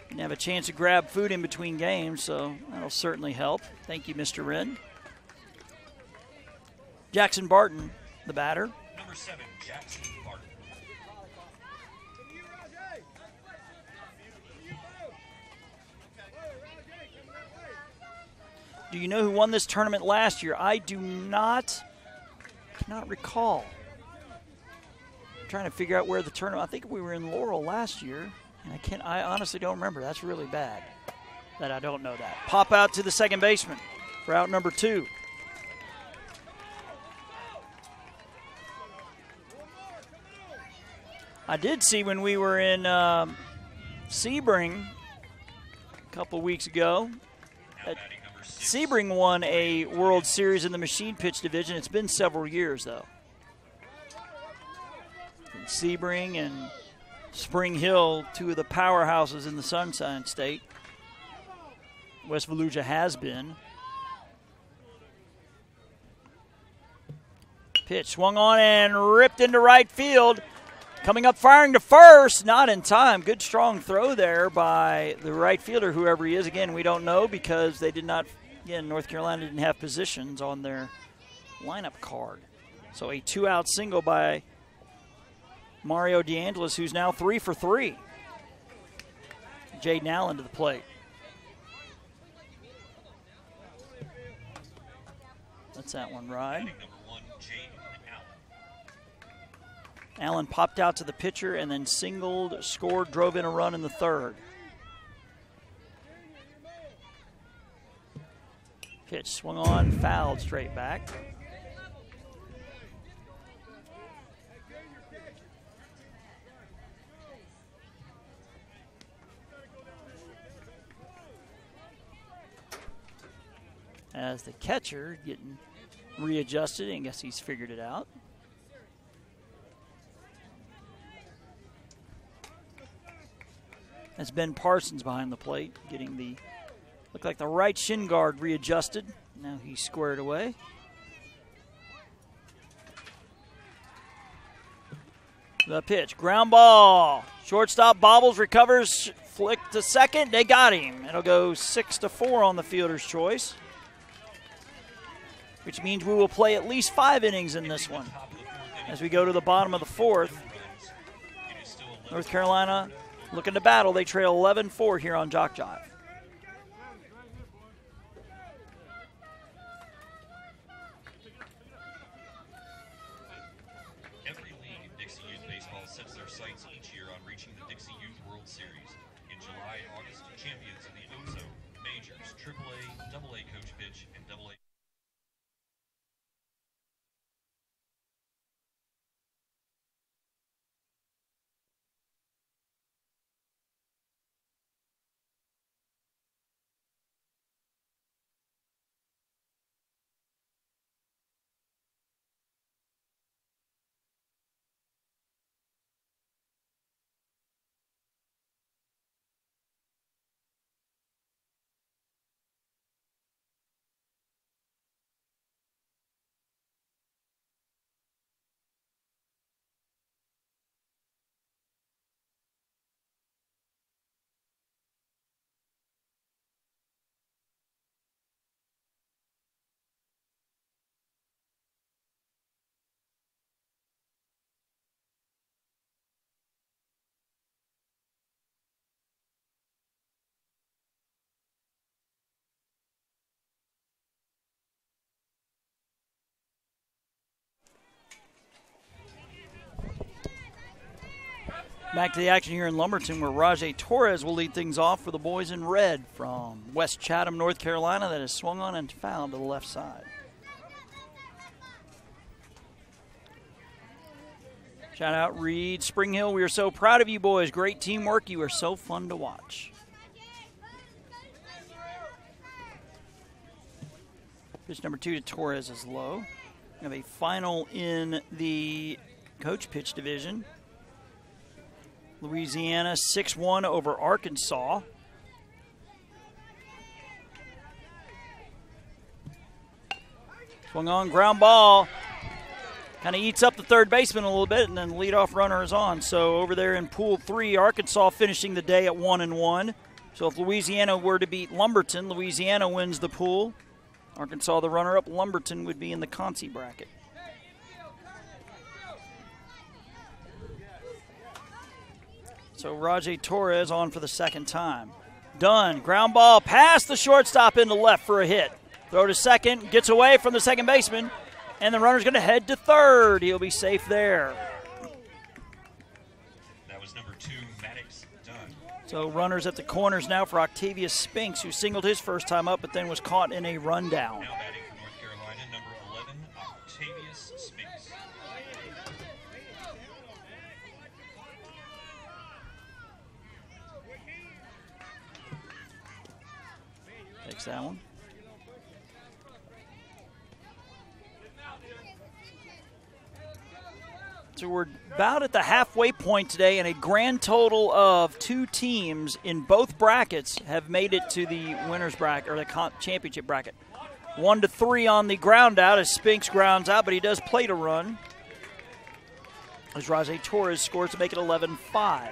Didn't have a chance to grab food in between games, so that'll certainly help. Thank you, Mr. Wren. Jackson Barton, the batter. Number 7, Jackson Barton. Do you know who won this tournament last year? I cannot recall. I'm trying to figure out where the tournament, I think we were in Laurel last year, and I honestly don't remember. That's really bad that I don't know that. Pop out to the second baseman for out number 2. I did see when we were in Sebring a couple weeks ago that Sebring won a World Series in the machine pitch division. It's been several years, though. And Sebring and Spring Hill, 2 of the powerhouses in the Sunshine State. West Volusia has been. Pitch swung on and ripped into right field. Coming up firing to first, not in time. Good strong throw there by the right fielder, whoever he is. Again, we don't know because they did not, again, North Carolina didn't have positions on their lineup card. So a 2-out single by Mario DeAngelis, who's now 3 for 3. Jaden Allen to the plate. That's that one right. Allen popped out to the pitcher and then singled, scored, drove in a run in the third. Pitch swung on, fouled straight back. As the catcher getting readjusted, and I guess he's figured it out. That's Ben Parsons behind the plate, getting the, looked like the right shin guard readjusted. Now he's squared away. The pitch, ground ball. Shortstop bobbles, recovers, flick to second. They got him. It'll go 6-4 on the fielder's choice, which means we will play at least 5 innings in this one. As we go to the bottom of the 4th, North Carolina looking to battle. They trail 11-4 here on JockJive. Every league in Dixie Youth Baseball sets their sights each year on reaching the Dixie Youth World Series. In July and August, champions of the OZO, Majors, AAA, AA Coach Pitch, and AA. Back to the action here in Lumberton, where Rajay Torres will lead things off for the boys in red from West Chatham, North Carolina, that is swung on and fouled to the left side. Shout out Reed, Spring Hill. We are so proud of you boys. Great teamwork. You are so fun to watch. Pitch number 2 to Torres is low. We have a final in the coach pitch division. Louisiana 6-1 over Arkansas. Swung on, ground ball. Kind of eats up the third baseman a little bit, and then the leadoff runner is on. So over there in Pool 3, Arkansas finishing the day at 1-1. So if Louisiana were to beat Lumberton, Louisiana wins the pool. Arkansas the runner-up. Lumberton would be in the Concy bracket. So Rajay Torres on for the second time. Done. Ground ball past the shortstop into left for a hit. Throw to second. Gets away from the second baseman. And the runner's going to head to third. He'll be safe there. That was number 2, Maddox Dunn. So runners at the corners now for Octavius Spinks, who singled his first time up but then was caught in a rundown. Now batting for North Carolina, number 11, Octavius Spinks. Takes that one. So we're about at the halfway point today, and a grand total of 2 teams in both brackets have made it to the winner's bracket, or the championship bracket. 1-3 on the ground out as Spinks grounds out, but he does plate a run as Rajay Torres scores to make it 11-5.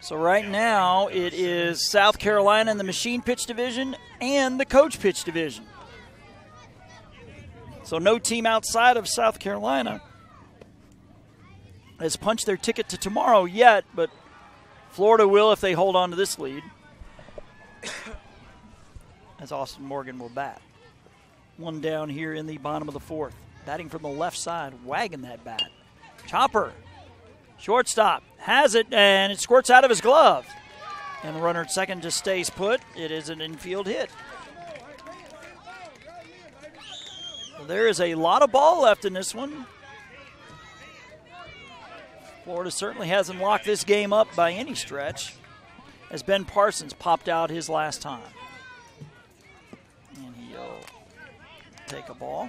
So right now it is South Carolina in the machine pitch division and the coach pitch division. So no team outside of South Carolina has punched their ticket to tomorrow yet, but Florida will if they hold on to this lead. As Austin Morgan will bat. One down here in the bottom of the 4th. Batting from the left side, wagging that bat. Chopper, shortstop, has it, and it squirts out of his glove. And the runner at second just stays put. It is an infield hit. There is a lot of ball left in this one. Florida certainly hasn't locked this game up by any stretch, as Ben Parsons popped out his last time. And he'll take a ball.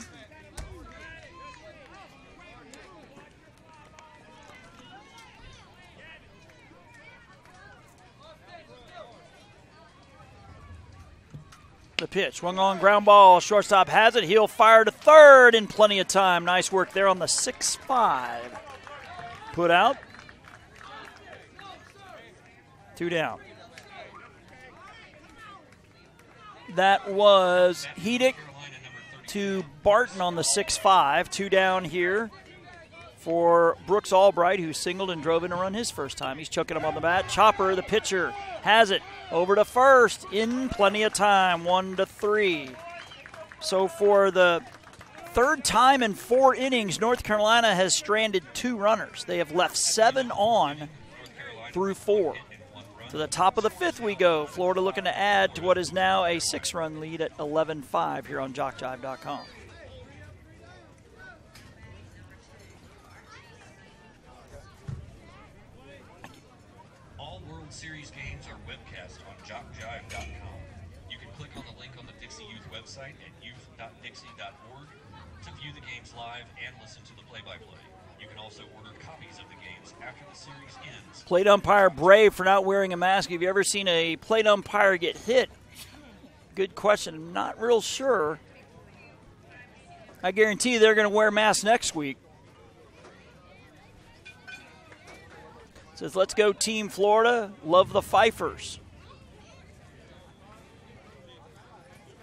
The pitch, swung on, ground ball. Shortstop has it. He'll fire to third in plenty of time. Nice work there on the 6-5. Put out. 2 down. That was Hedick to Barton on the 6-5. 2 down here for Brooks Albright, who singled and drove in a run his first time. He's chucking him on the bat. Chopper, the pitcher, has it over to first in plenty of time. 1-3. So for the third time in 4 innings, North Carolina has stranded 2 runners. They have left 7 on through 4. To the top of the 5th we go. Florida looking to add to what is now a 6-run lead at 11-5 here on JockJive.com. All World Series games are webcast on JockJive.com. You can click on the link on the Dixie Youth website at youth.dixie.org to view the games live and listen to the play-by-play. You can also order copies of the games after the series ends. Plate umpire brave for not wearing a mask. Have you ever seen a plate umpire get hit? Good question. I'm not real sure. I guarantee you they're going to wear masks next week. Says, let's go Team Florida. Love the Fifers.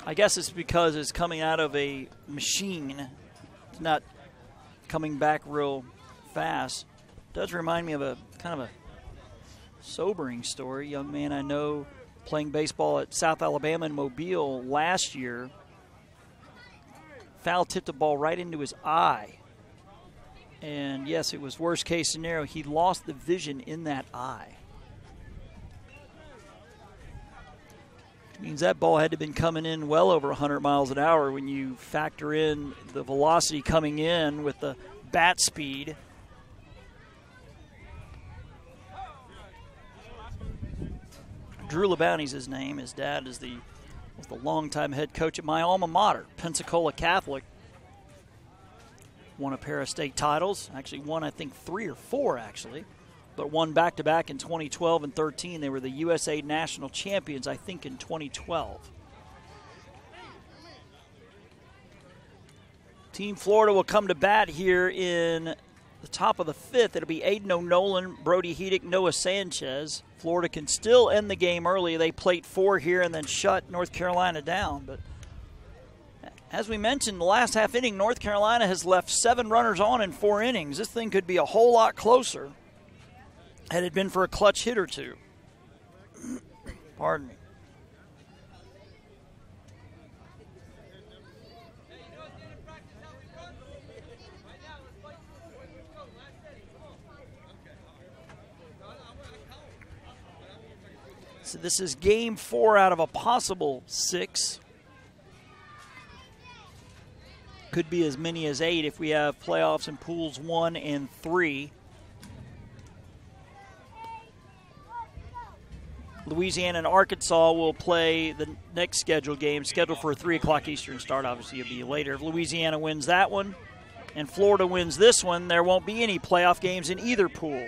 I guess it's because it's coming out of a machine. It's not coming back real fast. Does remind me of a kind of a sobering story. Young man I know playing baseball at South Alabama in Mobile last year. Foul tipped the ball right into his eye. And yes, it was worst case scenario. He lost the vision in that eye. It means that ball had to have been coming in well over 100 miles an hour when you factor in the velocity coming in with the bat speed. Drew LeBounty's his name. His dad was the longtime head coach at my alma mater, Pensacola Catholic. Won a pair of state titles. Actually won, I think, 3 or 4, actually. But won back-to-back in 2012 and 13. They were the USA National Champions, I think, in 2012. Team Florida will come to bat here in the top of the 5th. It'll be Aiden O'Nolan, Brody Hedick, Noah Sanchez. Florida can still end the game early. They plate 4 here and then shut North Carolina down. But as we mentioned, the last half inning, North Carolina has left 7 runners on in 4 innings. This thing could be a whole lot closer had it been for a clutch hit or 2. Pardon me. So this is game 4 out of a possible 6. Could be as many as 8 if we have playoffs in pools 1 and 3. Louisiana and Arkansas will play the next scheduled game, scheduled for a 3 o'clock Eastern start. Obviously, it'll be later. If Louisiana wins that one and Florida wins this one, there won't be any playoff games in either pool.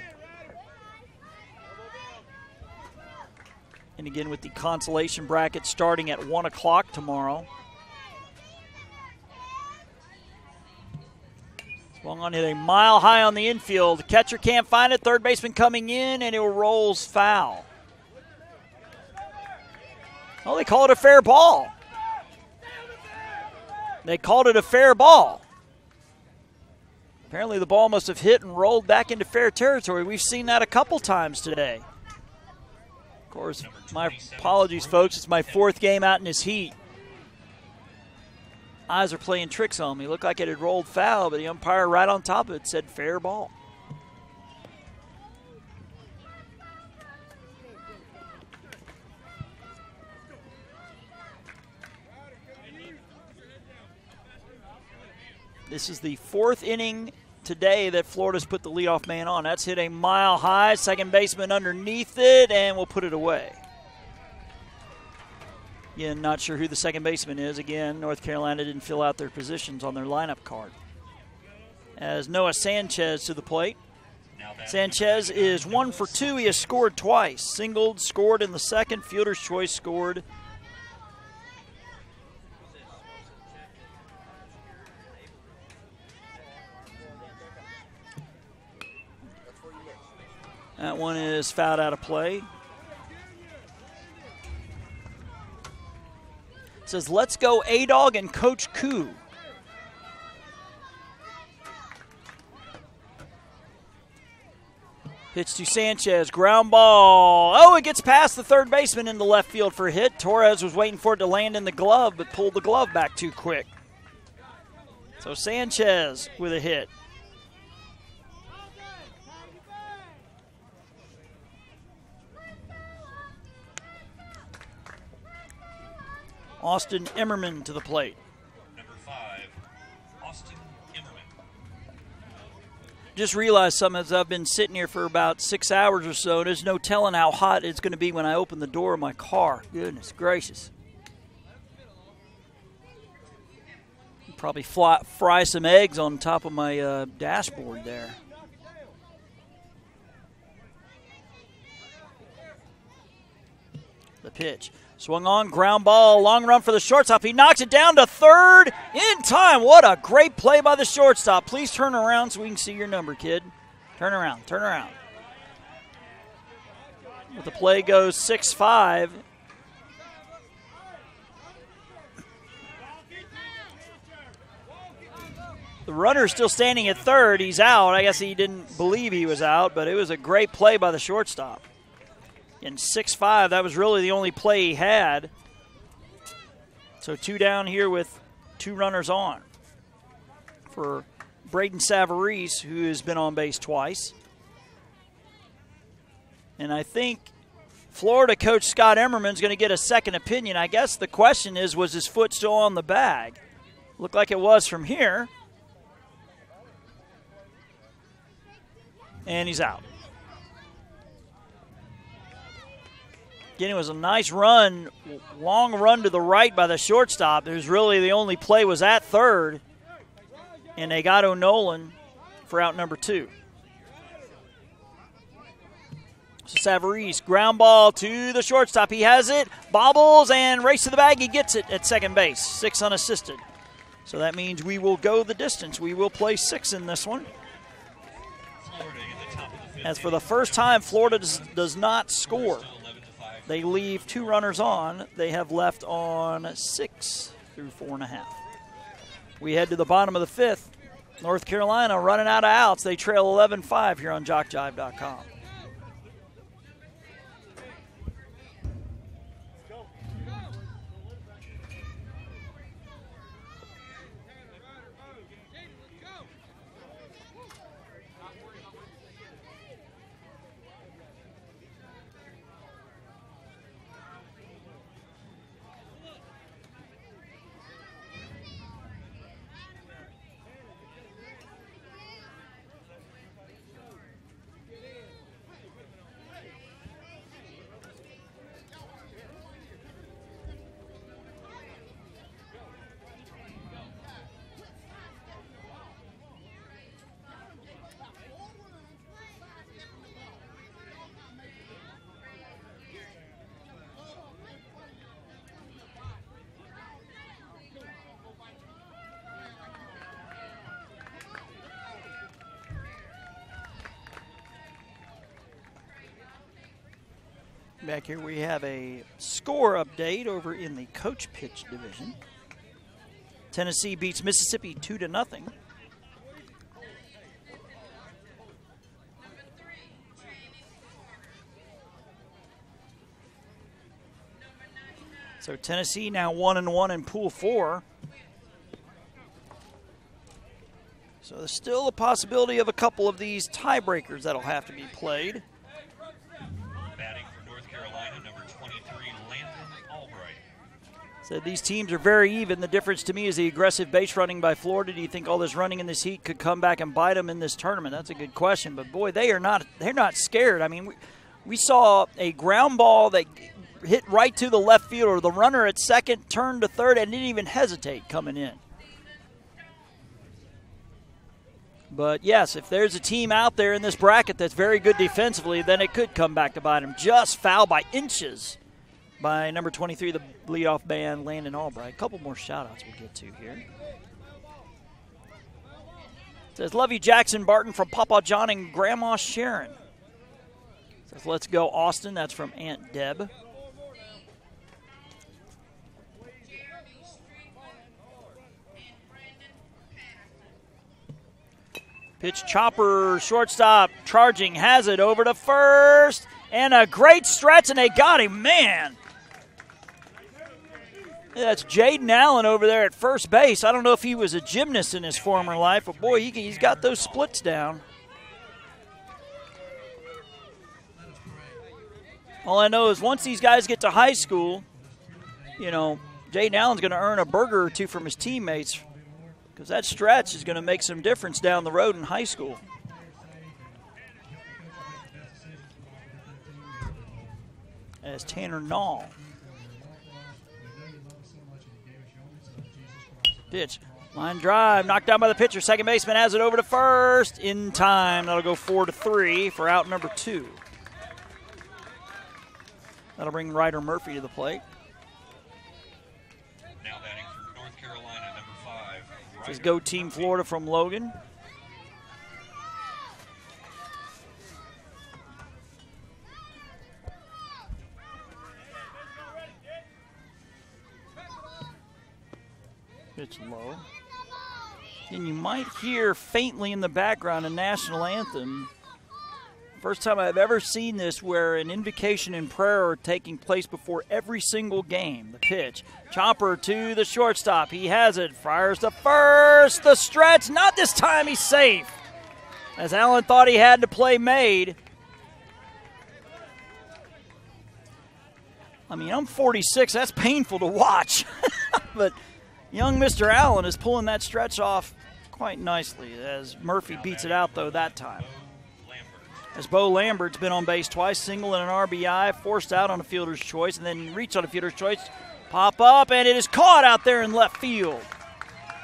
And again, with the consolation bracket starting at 1 o'clock tomorrow. Swung on, hit a mile high on the infield. The catcher can't find it. Third baseman coming in, and it rolls foul. Oh, they call it a fair ball. They called it a fair ball. Apparently the ball must have hit and rolled back into fair territory. We've seen that a couple times today. Of course, my apologies, folks. It's my 4th game out in this heat. Eyes are playing tricks on me. Looked like it had rolled foul, but the umpire right on top of it said fair ball. This is the fourth inning today that Florida's put the leadoff man on. That's hit a mile high. Second baseman underneath it, and we'll put it away. Again, not sure who the second baseman is. Again, North Carolina didn't fill out their positions on their lineup card. As Noah Sanchez to the plate. Sanchez is 1 for 2. He has scored twice. Singled, scored in the second. Fielder's choice, scored. That one is fouled out of play. It says, let's go A-Dog and Coach Koo. Pitch to Sanchez, ground ball. Oh, it gets past the third baseman in the left field for a hit. Torres was waiting for it to land in the glove, but pulled the glove back too quick. So Sanchez with a hit. Austin Immerman to the plate. Number 5, Austin Immerman. Just realized something as I've been sitting here for about 6 hours or so. There's no telling how hot it's going to be when I open the door of my car. Goodness gracious. Probably fry some eggs on top of my dashboard there. The pitch. Swung on, ground ball, long run for the shortstop. He knocks it down to third in time. What a great play by the shortstop. Please turn around so we can see your number, kid. Turn around, turn around. But the play goes 6-5. The runner's still standing at third. He's out. I guess he didn't believe he was out, but it was a great play by the shortstop. In 6-5, that was really the only play he had. So 2 down here with 2 runners on for Braden Savarese, who has been on base twice. And I think Florida coach Scott Emmerman's going to get a second opinion. I guess the question is, was his foot still on the bag? Looked like it was from here. And he's out. Again, it was a nice run, long run to the right by the shortstop. It was really the only play was at third, and they got O'Nolan for out number 2. So Savarese, ground ball to the shortstop. He has it, bobbles, and race to the bag. He gets it at second base, 6 unassisted. So that means we will go the distance. We will play 6 in this one. As for the first time, Florida does not score. They leave 2 runners on. They have left on 6 through 4.5. We head to the bottom of the 5th. North Carolina running out of outs. They trail 11-5 here on JockJive.com. Back here we have a score update over in the coach pitch division. Tennessee beats Mississippi 2-0. So Tennessee now 1-1 in Pool 4. So there's still a possibility of a couple of these tiebreakers that'll have to be played. So these teams are very even. The difference to me is the aggressive base running by Florida. Do you think all this running in this heat could come back and bite them in this tournament? That's a good question. But, boy, they're not scared. I mean, we saw a ground ball that hit right to the left fielder. The runner at second turned to third and didn't even hesitate coming in. But, yes, if there's a team out there in this bracket that's very good defensively, then it could come back to bite them. Just fouled by inches by number 23, the leadoff man, Landon Albright. A couple more shout-outs we'll get to here. It says, love you, Jackson Barton from Papa John and Grandma Sharon. It says, let's go, Austin. That's from Aunt Deb. Pitch chopper, shortstop, charging, has it over to first. And a great stretch, and they got him, man. That's Jaden Allen over there at first base. I don't know if he was a gymnast in his former life, but, boy, he's got those splits down. All I know is once these guys get to high school, you know, Jaden Allen's going to earn a burger or two from his teammates because that stretch is going to make some difference down the road in high school. As Tanner Nall. Pitch, line drive, knocked down by the pitcher. Second baseman has it over to first in time. That'll go 4-3 for out number 2. That'll bring Ryder Murphy to the plate. Now batting for North Carolina, number 5. Says go Team Florida from Logan. Pitch low. And you might hear faintly in the background a national anthem. First time I've ever seen this where an invocation and prayer are taking place before every single game. The pitch. Chopper to the shortstop. He has it. Fires to first. The stretch. Not this time. He's safe. As Allen thought he had the play made. I mean, I'm 46. That's painful to watch. But young Mr. Allen is pulling that stretch off quite nicely as Murphy beats it out, though, that time. As Bo Lambert's been on base twice, single and an RBI, forced out on a fielder's choice, and then reached on a fielder's choice, pop up, and it is caught out there in left field.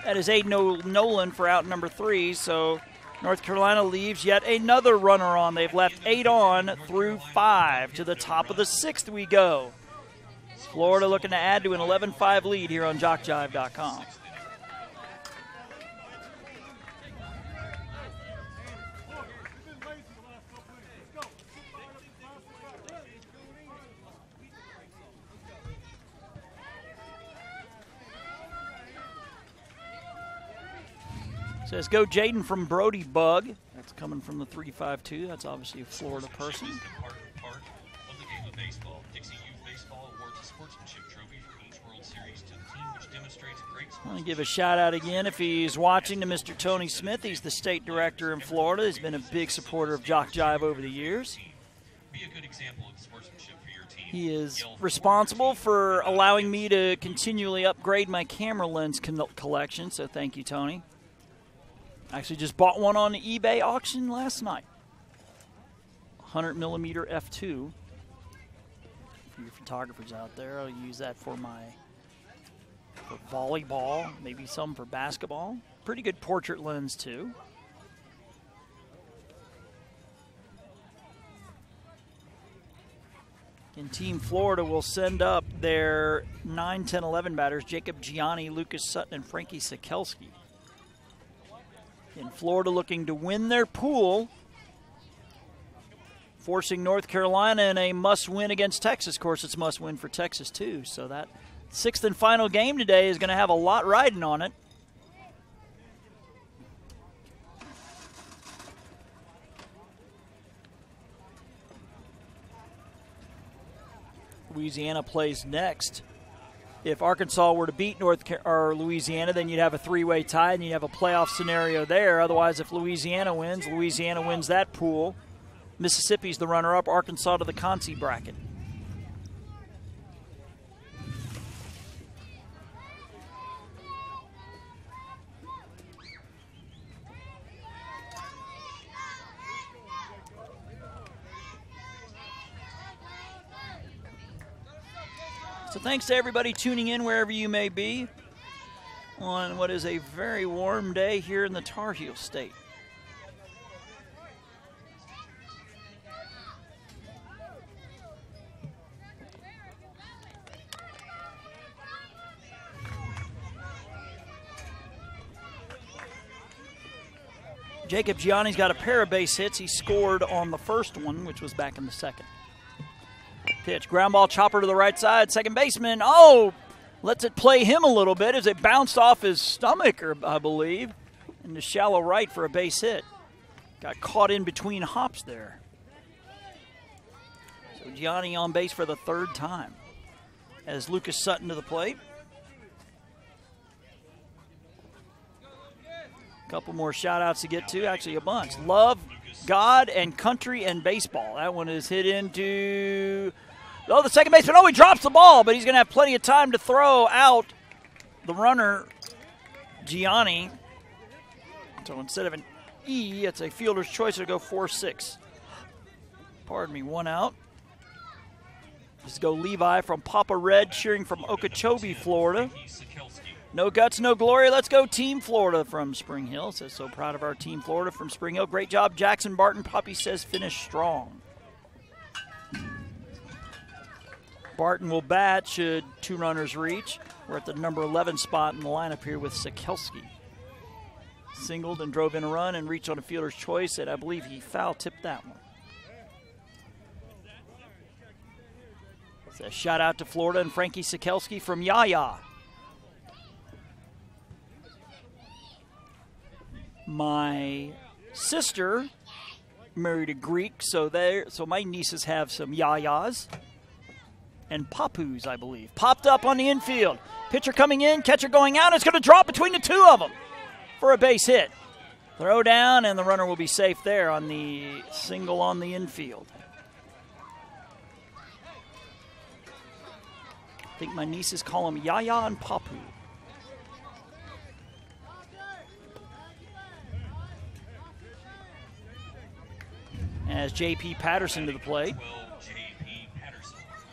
That is Aiden Nolan for out number 3, so North Carolina leaves yet another runner on. They've left 8 on through 5. To the top of the 6th we go. Florida looking to add to an 11-5 lead here on JockJive.com. Says go Jaden from Brody Bug. That's coming from the 352. That's obviously a Florida person. Part of the game of baseball. Dixie Youth Baseball awards a sportsmanship trophy for each World Series to the team which demonstrates great sportsmanship. I want to give a shout out again if he's watching to Mr. Tony Smith. He's the state director in Florida. He's been a big supporter of JockJive over the years. Be a good example of sportsmanship for your team. He is responsible for allowing me to continually upgrade my camera lens collection, so thank you, Tony. Actually just bought one on the eBay auction last night. 100mm f2. For your photographers out there, I'll use that for volleyball, maybe some for basketball. Pretty good portrait lens too. And Team Florida will send up their 9, 10, 11 batters, Jacob Gianni, Lucas Sutton, and Frankie Sikelski. In Florida looking to win their pool, forcing North Carolina in a must-win against Texas. Of course, it's must-win for Texas, too. So that 6th and final game today is going to have a lot riding on it. Louisiana plays next. If Arkansas were to beat Louisiana, then you'd have a 3-way tie and you'd have a playoff scenario there. Otherwise, if Louisiana wins that pool. Mississippi's the runner-up, Arkansas to the Concy bracket. So thanks to everybody tuning in wherever you may be on what is a very warm day here in the Tar Heel State. Jacob Gianni's got a pair of base hits. He scored on the first one, which was back in the second. Pitch, ground ball, chopper to the right side. Second baseman, lets it play him a little bit as it bounced off his stomach, I believe, into shallow right for a base hit. Got caught in between hops there. So Gianni on base for the third time as Lucas Sutton to the plate. Couple more shout-outs to get to, actually a bunch. Love, God, and Country, and Baseball. That one is hit into, the second baseman. He drops the ball, but he's going to have plenty of time to throw out the runner, Gianni. So instead of an E, it's a fielder's choice to go 4-6. Pardon me, one out. Let's go Levi from Papa Red, cheering from Okeechobee, Florida. No guts, no glory. Let's go Team Florida from Spring Hill. Says so proud of our Team Florida from Spring Hill. Great job, Jackson Barton. Poppy says finish strong. Barton will bat should two runners reach. We're at the number 11 spot in the lineup here with Sikelski. Singled and drove in a run and reached on a fielder's choice, and I believe he foul-tipped that one. So a shout out to Florida and Frankie Sikelski from Yaya. My sister married a Greek, so my nieces have some yayas and papus, I believe. Popped up on the infield. Pitcher coming in, catcher going out. It's going to drop between the two of them for a base hit. Throw down, and the runner will be safe there on the single on the infield. I think my nieces call them Yaya and Papu. As J.P. Patterson to the plate.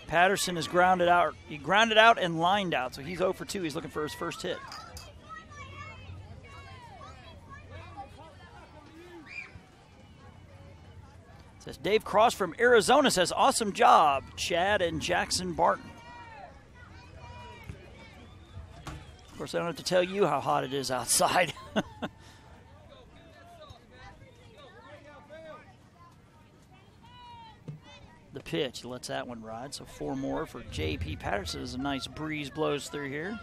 Patterson is grounded out. He grounded out and lined out, so he's 0 for 2. He's looking for his first hit. Says Dave Cross from Arizona says, awesome job, Chad and Jackson Barton. Of course, I don't have to tell you how hot it is outside. The pitch, lets that one ride, so 4 more for J.P. Patterson as a nice breeze blows through here.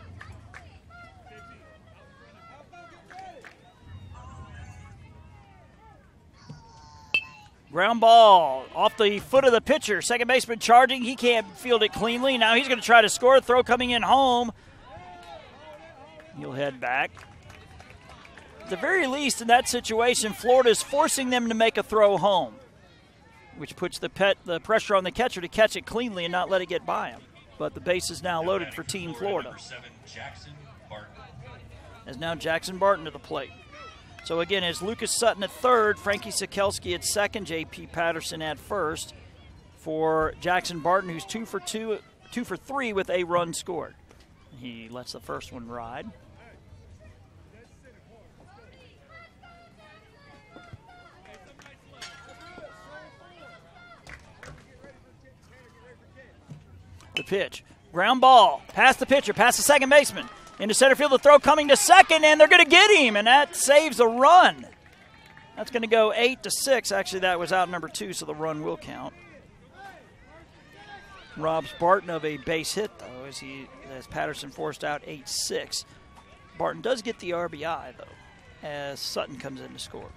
Ground ball off the foot of the pitcher. Second baseman charging. He can't field it cleanly. Now he's going to try to score. Throw coming in home. He'll head back. At the very least, in that situation, Florida is forcing them to make a throw home, which puts the pressure on the catcher to catch it cleanly and not let it get by him. But the base is now loaded for Team Florida. As now Jackson Barton to the plate. So again, it's Lucas Sutton at third, Frankie Sikelski at second, J.P. Patterson at first for Jackson Barton, who's 2 for 3 with a run scored. He lets the first one ride. The pitch, ground ball, past the pitcher, past the second baseman. Into center field, the throw coming to second, and they're going to get him, and that saves a run. That's going to go 8-6. Actually, that was out number 2, so the run will count. Robs Barton of a base hit, though, as Patterson forced out 8-6. Barton does get the RBI, though, as Sutton comes in to score.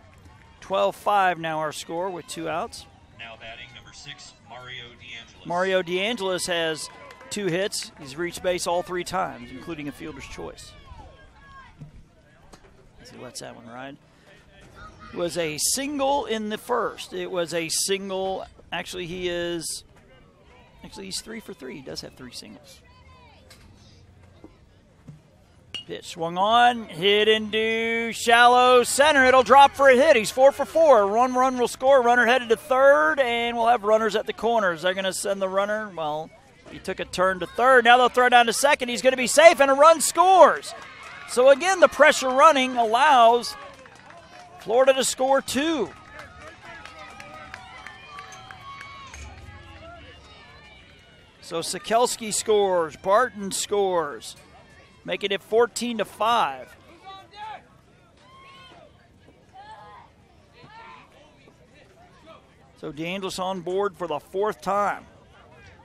12-5 now our score with 2 outs. Now batting number 6, Mario DeAngelis. Mario DeAngelis has 2 hits. He's reached base all 3 times, including a fielder's choice. As he lets that one ride. It was a single in the first. It was a single. Actually, he's 3 for 3. He does have 3 singles. Pitch swung on, hit into shallow center. It'll drop for a hit. He's 4 for 4. One run will score. Runner headed to third, and we'll have runners at the corners. They're going to send the runner, well, He took a turn to third. Now they'll throw down to second. He's going to be safe, and a run scores. So again, the pressure running allows Florida to score 2. So Sikelski scores, Barton scores, making it 14-5. So DeAngelis on board for the 4th time.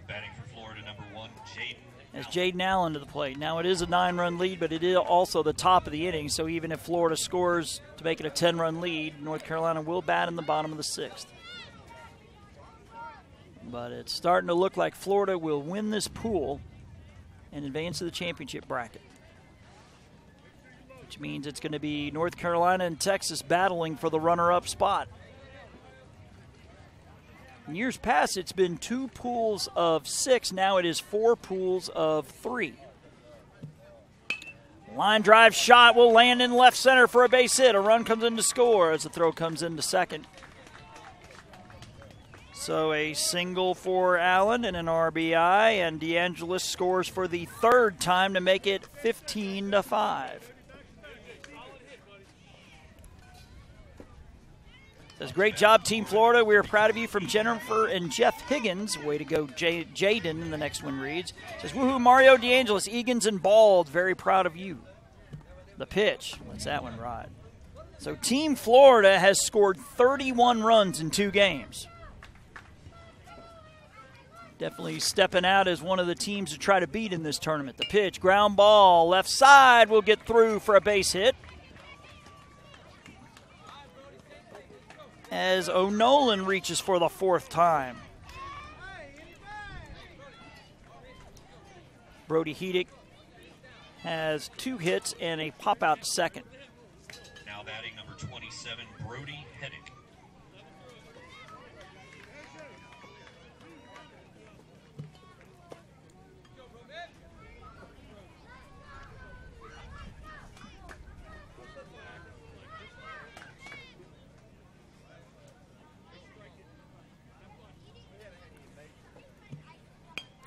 Batting for Florida, number 1, Jaden. As Jaden Allen to the plate. Now it is a 9-run lead, but it is also the top of the inning. So even if Florida scores to make it a 10-run lead, North Carolina will bat in the bottom of the 6th. But it's starting to look like Florida will win this pool and advance to the championship bracket, which means it's going to be North Carolina and Texas battling for the runner-up spot. In years past, it's been 2 pools of 6. Now it is 4 pools of 3. Line drive shot will land in left center for a base hit. A run comes in to score as the throw comes into second. So a single for Allen and an RBI, and DeAngelis scores for the 3rd time to make it 15-5. Says, great job, Team Florida. We are proud of you, from Jennifer and Jeff Higgins. Way to go, Jaden, the next one reads. Says, woohoo, Mario, DeAngelis, Egan's, and Bald. Very proud of you. The pitch. Let's that one ride. So Team Florida has scored 31 runs in 2 games. Definitely stepping out as one of the teams to try to beat in this tournament. The pitch, ground ball, left side will get through for a base hit. As O'Nolan reaches for the 4th time. Brody Hedick has 2 hits and a pop out to second. Now batting number 27, Brody Hedick.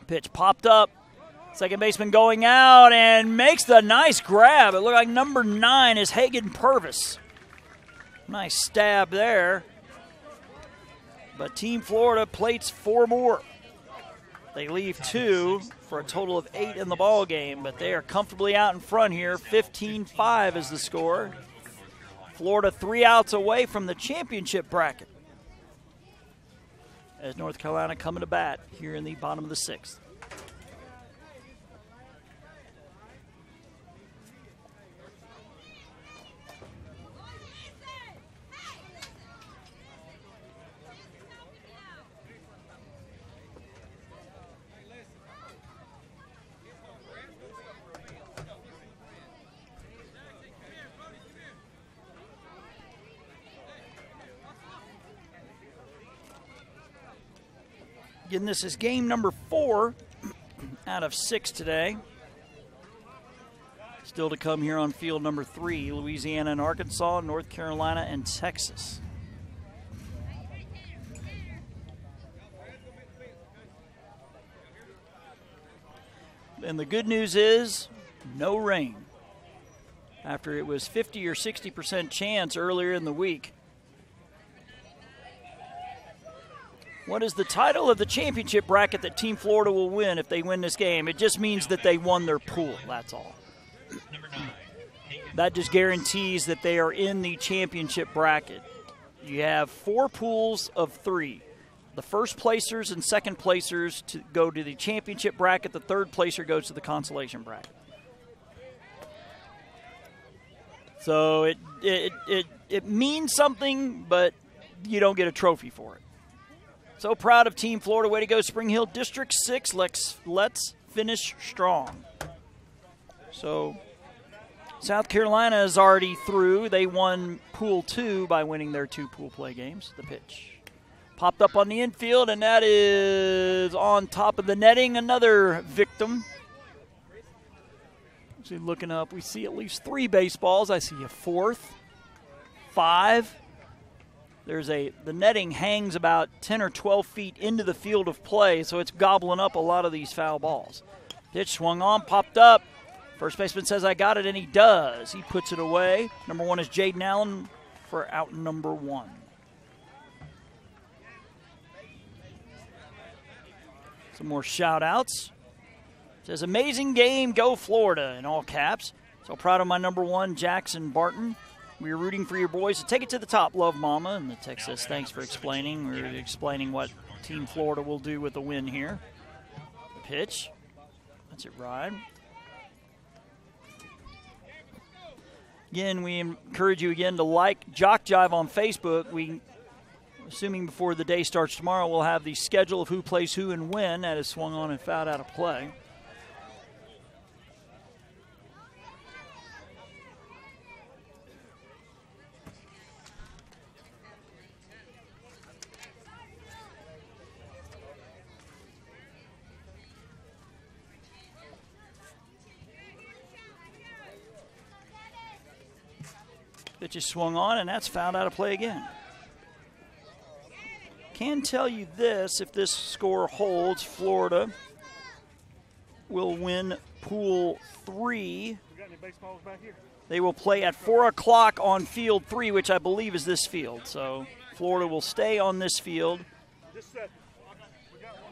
Pitch popped up. Second baseman going out and makes the nice grab. It looked like number 9 is Hagen Purvis. Nice stab there. But Team Florida plates 4 more. They leave 2 for a total of 8 in the ball game, but they are comfortably out in front here. 15-5 is the score. Florida 3 outs away from the championship bracket, as North Carolina coming to bat here in the bottom of the 6th. Again, this is game number 4 out of 6 today. Still to come here on field number 3, Louisiana and Arkansas, North Carolina and Texas. And the good news is no rain. After it was 50 or 60% chance earlier in the week. What is the title of the championship bracket that Team Florida will win if they win this game? It just means that they won their pool, that's all. That just guarantees that they are in the championship bracket. You have 4 pools of 3. The first placers and second placers to go to the championship bracket. The third placer goes to the consolation bracket. So it means something, but you don't get a trophy for it. So proud of Team Florida. Way to go, Spring Hill District 6. Let's finish strong. So South Carolina is already through. They won Pool 2 by winning their 2 pool play games. The pitch popped up on the infield, and that is on top of the netting. Another victim. See, looking up, we see at least 3 baseballs. I see a 4th, 5. the netting hangs about 10 or 12 feet into the field of play, so it's gobbling up a lot of these foul balls. Pitch swung on, popped up. First baseman says, I got it, and he does. He puts it away. Number 1 is Jaden Allen for out number 1. Some more shout-outs. Says, amazing game, go Florida, in all caps. So proud of my number 1, Jackson Barton. We are rooting for your boys to take it to the top. Love, Mama. And the text says, thanks for explaining. We're explaining what Team Florida will do with the win here. The pitch. That's it, Ryan. Again, we encourage you again to like JockJive on Facebook. Assuming before the day starts tomorrow, we'll have the schedule of who plays who and when. That is swung on and fouled out of play. Pitch is swung on, and that's fouled out of play again. Can tell you this, if this score holds, Florida will win Pool 3. We got any baseballs back here? They will play at 4 o'clock on Field 3, which I believe is this field. So Florida will stay on this field. Just a second. We got one.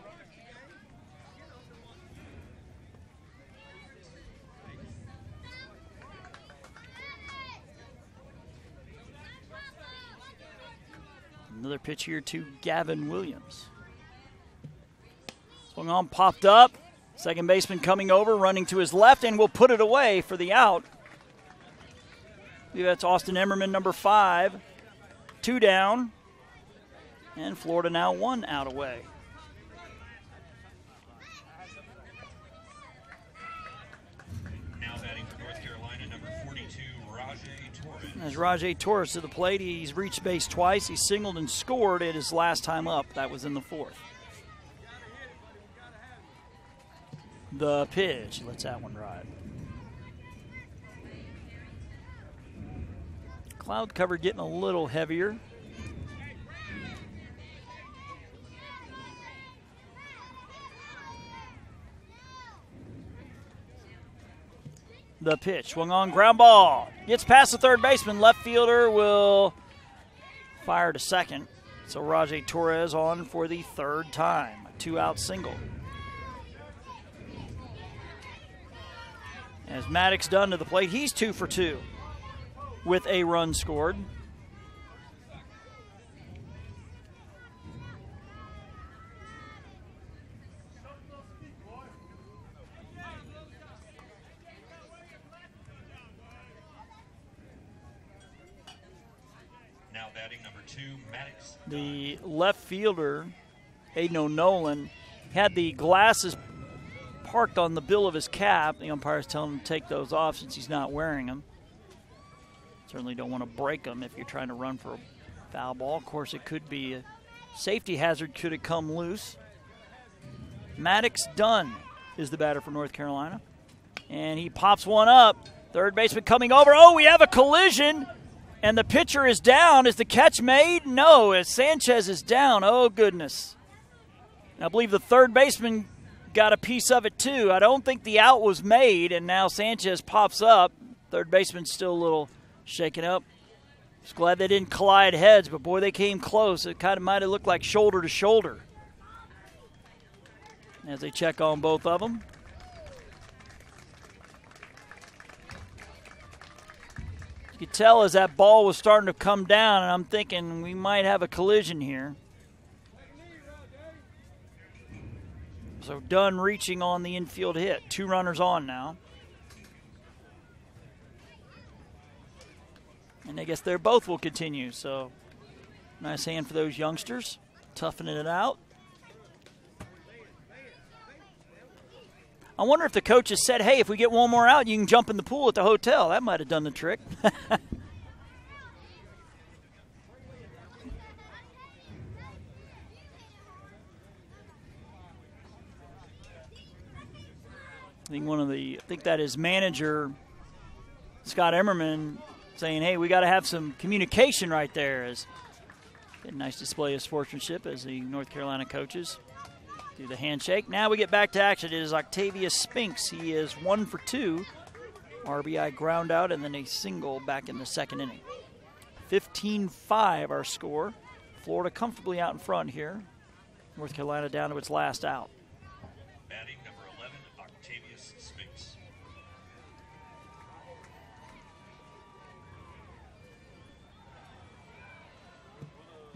Another pitch here to Gavin Williams. Swung on, popped up. Second baseman coming over, running to his left, and will put it away for the out. I believe that's Austin Immerman, number 5. 2 down. And Florida now 1 out away. Now batting for North Carolina, number 42, Rajay Torres. As Rajay Torres to the plate, he's reached base twice. He singled and scored at his last time up. That was in the 4th. The pitch. Let's that one ride. Cloud cover getting a little heavier. The pitch, swung on, ground ball. Gets past the third baseman. Left fielder will fire to second. So Rajay Torres on for the 3rd time. A 2-out single. As Maddox Dunn to the plate, he's 2 for 2 with a run scored. Now batting number 2, Maddox. The left fielder, Aiden O'Nolan, had the glasses parked on the bill of his cap. The umpire's telling him to take those off since he's not wearing them. Certainly don't want to break them if you're trying to run for a foul ball. Of course, it could be a safety hazard could it come loose. Maddox Dunn is the batter for North Carolina. And he pops one up. Third baseman coming over. Oh, we have a collision. And the pitcher is down. Is the catch made? No, as Sanchez is down. Oh, goodness. And I believe the third baseman got a piece of it, too. I don't think the out was made, and now Sanchez pops up. Third baseman's still a little shaken up. Just glad they didn't collide heads, but, boy, they came close. It kind of might have looked like shoulder to shoulder as they check on both of them. You could tell as that ball was starting to come down, and I'm thinking we might have a collision here. So Dunn reaching on the infield hit. 2 runners on now. And I guess they both will continue. So nice hand for those youngsters. Toughening it out. I wonder if the coaches said, hey, if we get one more out, you can jump in the pool at the hotel. That might have done the trick. I think that is manager Scott Immerman saying, hey, we got to have some communication right there as A nice display of sportsmanship as the North Carolina coaches do the handshake. Now we get back to action. It is Octavius Spinks. He is 1 for 2. RBI ground out and then a single back in the second inning. 15-5 our score. Florida comfortably out in front here. North Carolina down to its last out. Batting number 11, Octavius Spinks.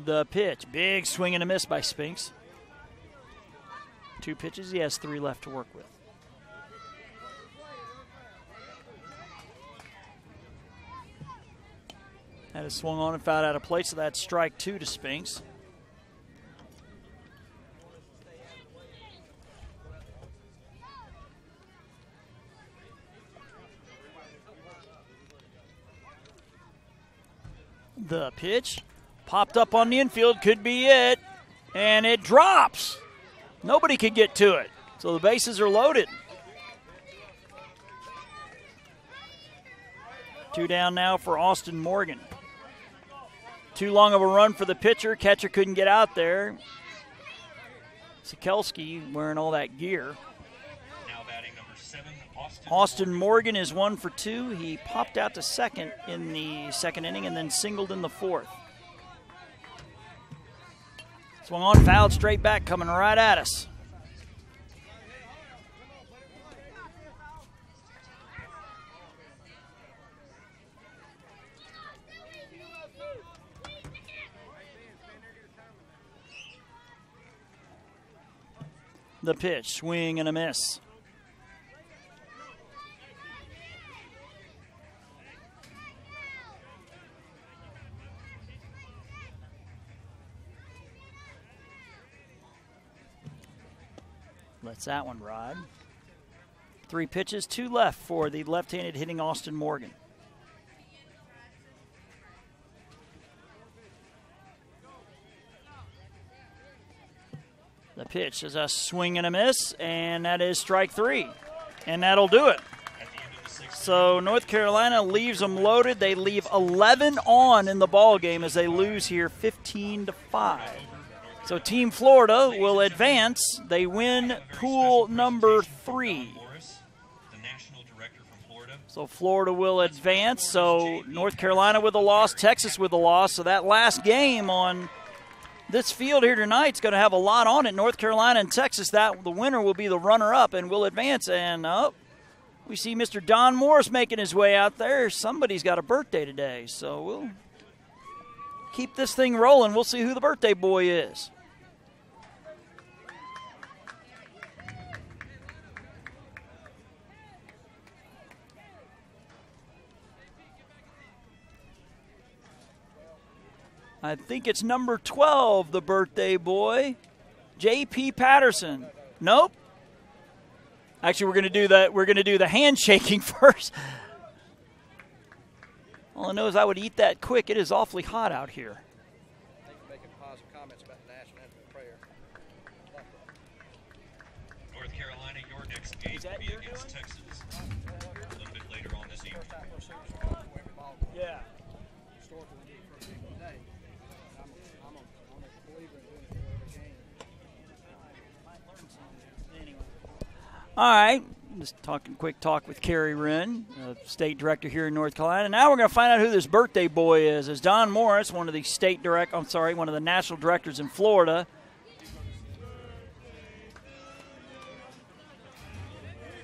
The pitch. Big swing and a miss by Spinks. 2 pitches. He has 3 left to work with. That is swung on and fouled out of play, so that's strike 2 to Spinks. The pitch popped up on the infield, could be it, and it drops. Nobody could get to it, so the bases are loaded. 2 down now for Austin Morgan. Too long of a run for the pitcher. Catcher couldn't get out there. Sikelski wearing all that gear. Now batting number 7, Austin Morgan is 1 for 2. He popped out to second in the second inning and then singled in the fourth. Swung on, fouled straight back, coming right at us. The pitch, swing and a miss. Lets that one ride. 3 pitches, 2 left for the left-handed hitting Austin Morgan. The pitch is a swing and a miss, and that is strike 3. And that'll do it. So North Carolina leaves them loaded. They leave 11 on in the ball game as they lose here 15-5. So Team Florida will advance. They win pool number 3. So Florida will advance. So North Carolina with a loss, Texas with a loss. So that last game on this field here tonight is going to have a lot on it. North Carolina and Texas, that the winner will be the runner-up and will advance. And we see Mr. Don Morris making his way out there. Somebody's got a birthday today, so we'll keep this thing rolling. We'll see who the birthday boy is. I think it's number 12, the birthday boy, J.P. Patterson. Nope. Actually, we're going to do the handshaking first. All I know is I would eat that quick. It is awfully hot out here. Making positive comments about the national anthem prayer. North Carolina, your next game will be against Texas a little bit later on this evening. Yeah. All right, just quick talk with Kerry Wren, state director here in North Carolina. Now we're going to find out who this birthday boy is. As Don Morris, one of the one of the national directors in Florida.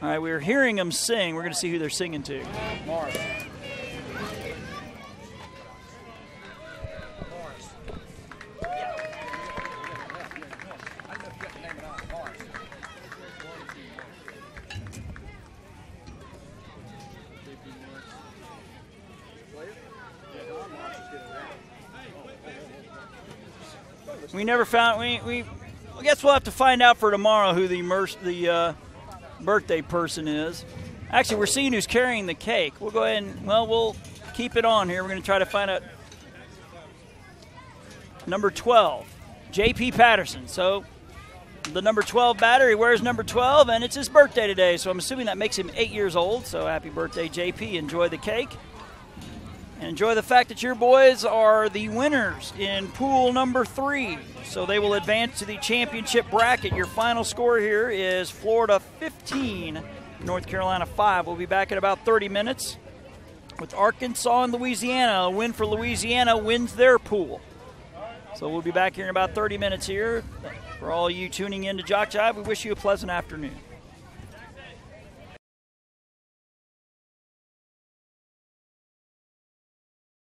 All right, we're hearing them sing. We're going to see who they're singing to. Morris. We never found. I guess we'll have to find out for tomorrow who the birthday person is. Actually, we're seeing who's carrying the cake. We'll go ahead and we'll keep it on here. We're going to try to find out number 12, J.P. Patterson. So the number 12 batter, he wears number 12, and it's his birthday today. So I'm assuming that makes him 8 years old. So happy birthday, J.P. Enjoy the cake. And enjoy the fact that your boys are the winners in pool number 3. So they will advance to the championship bracket. Your final score here is Florida 15, North Carolina 5. We'll be back in about 30 minutes with Arkansas and Louisiana. A win for Louisiana wins their pool. So we'll be back here in about 30 minutes here. For all you tuning in to JockJive, we wish you a pleasant afternoon.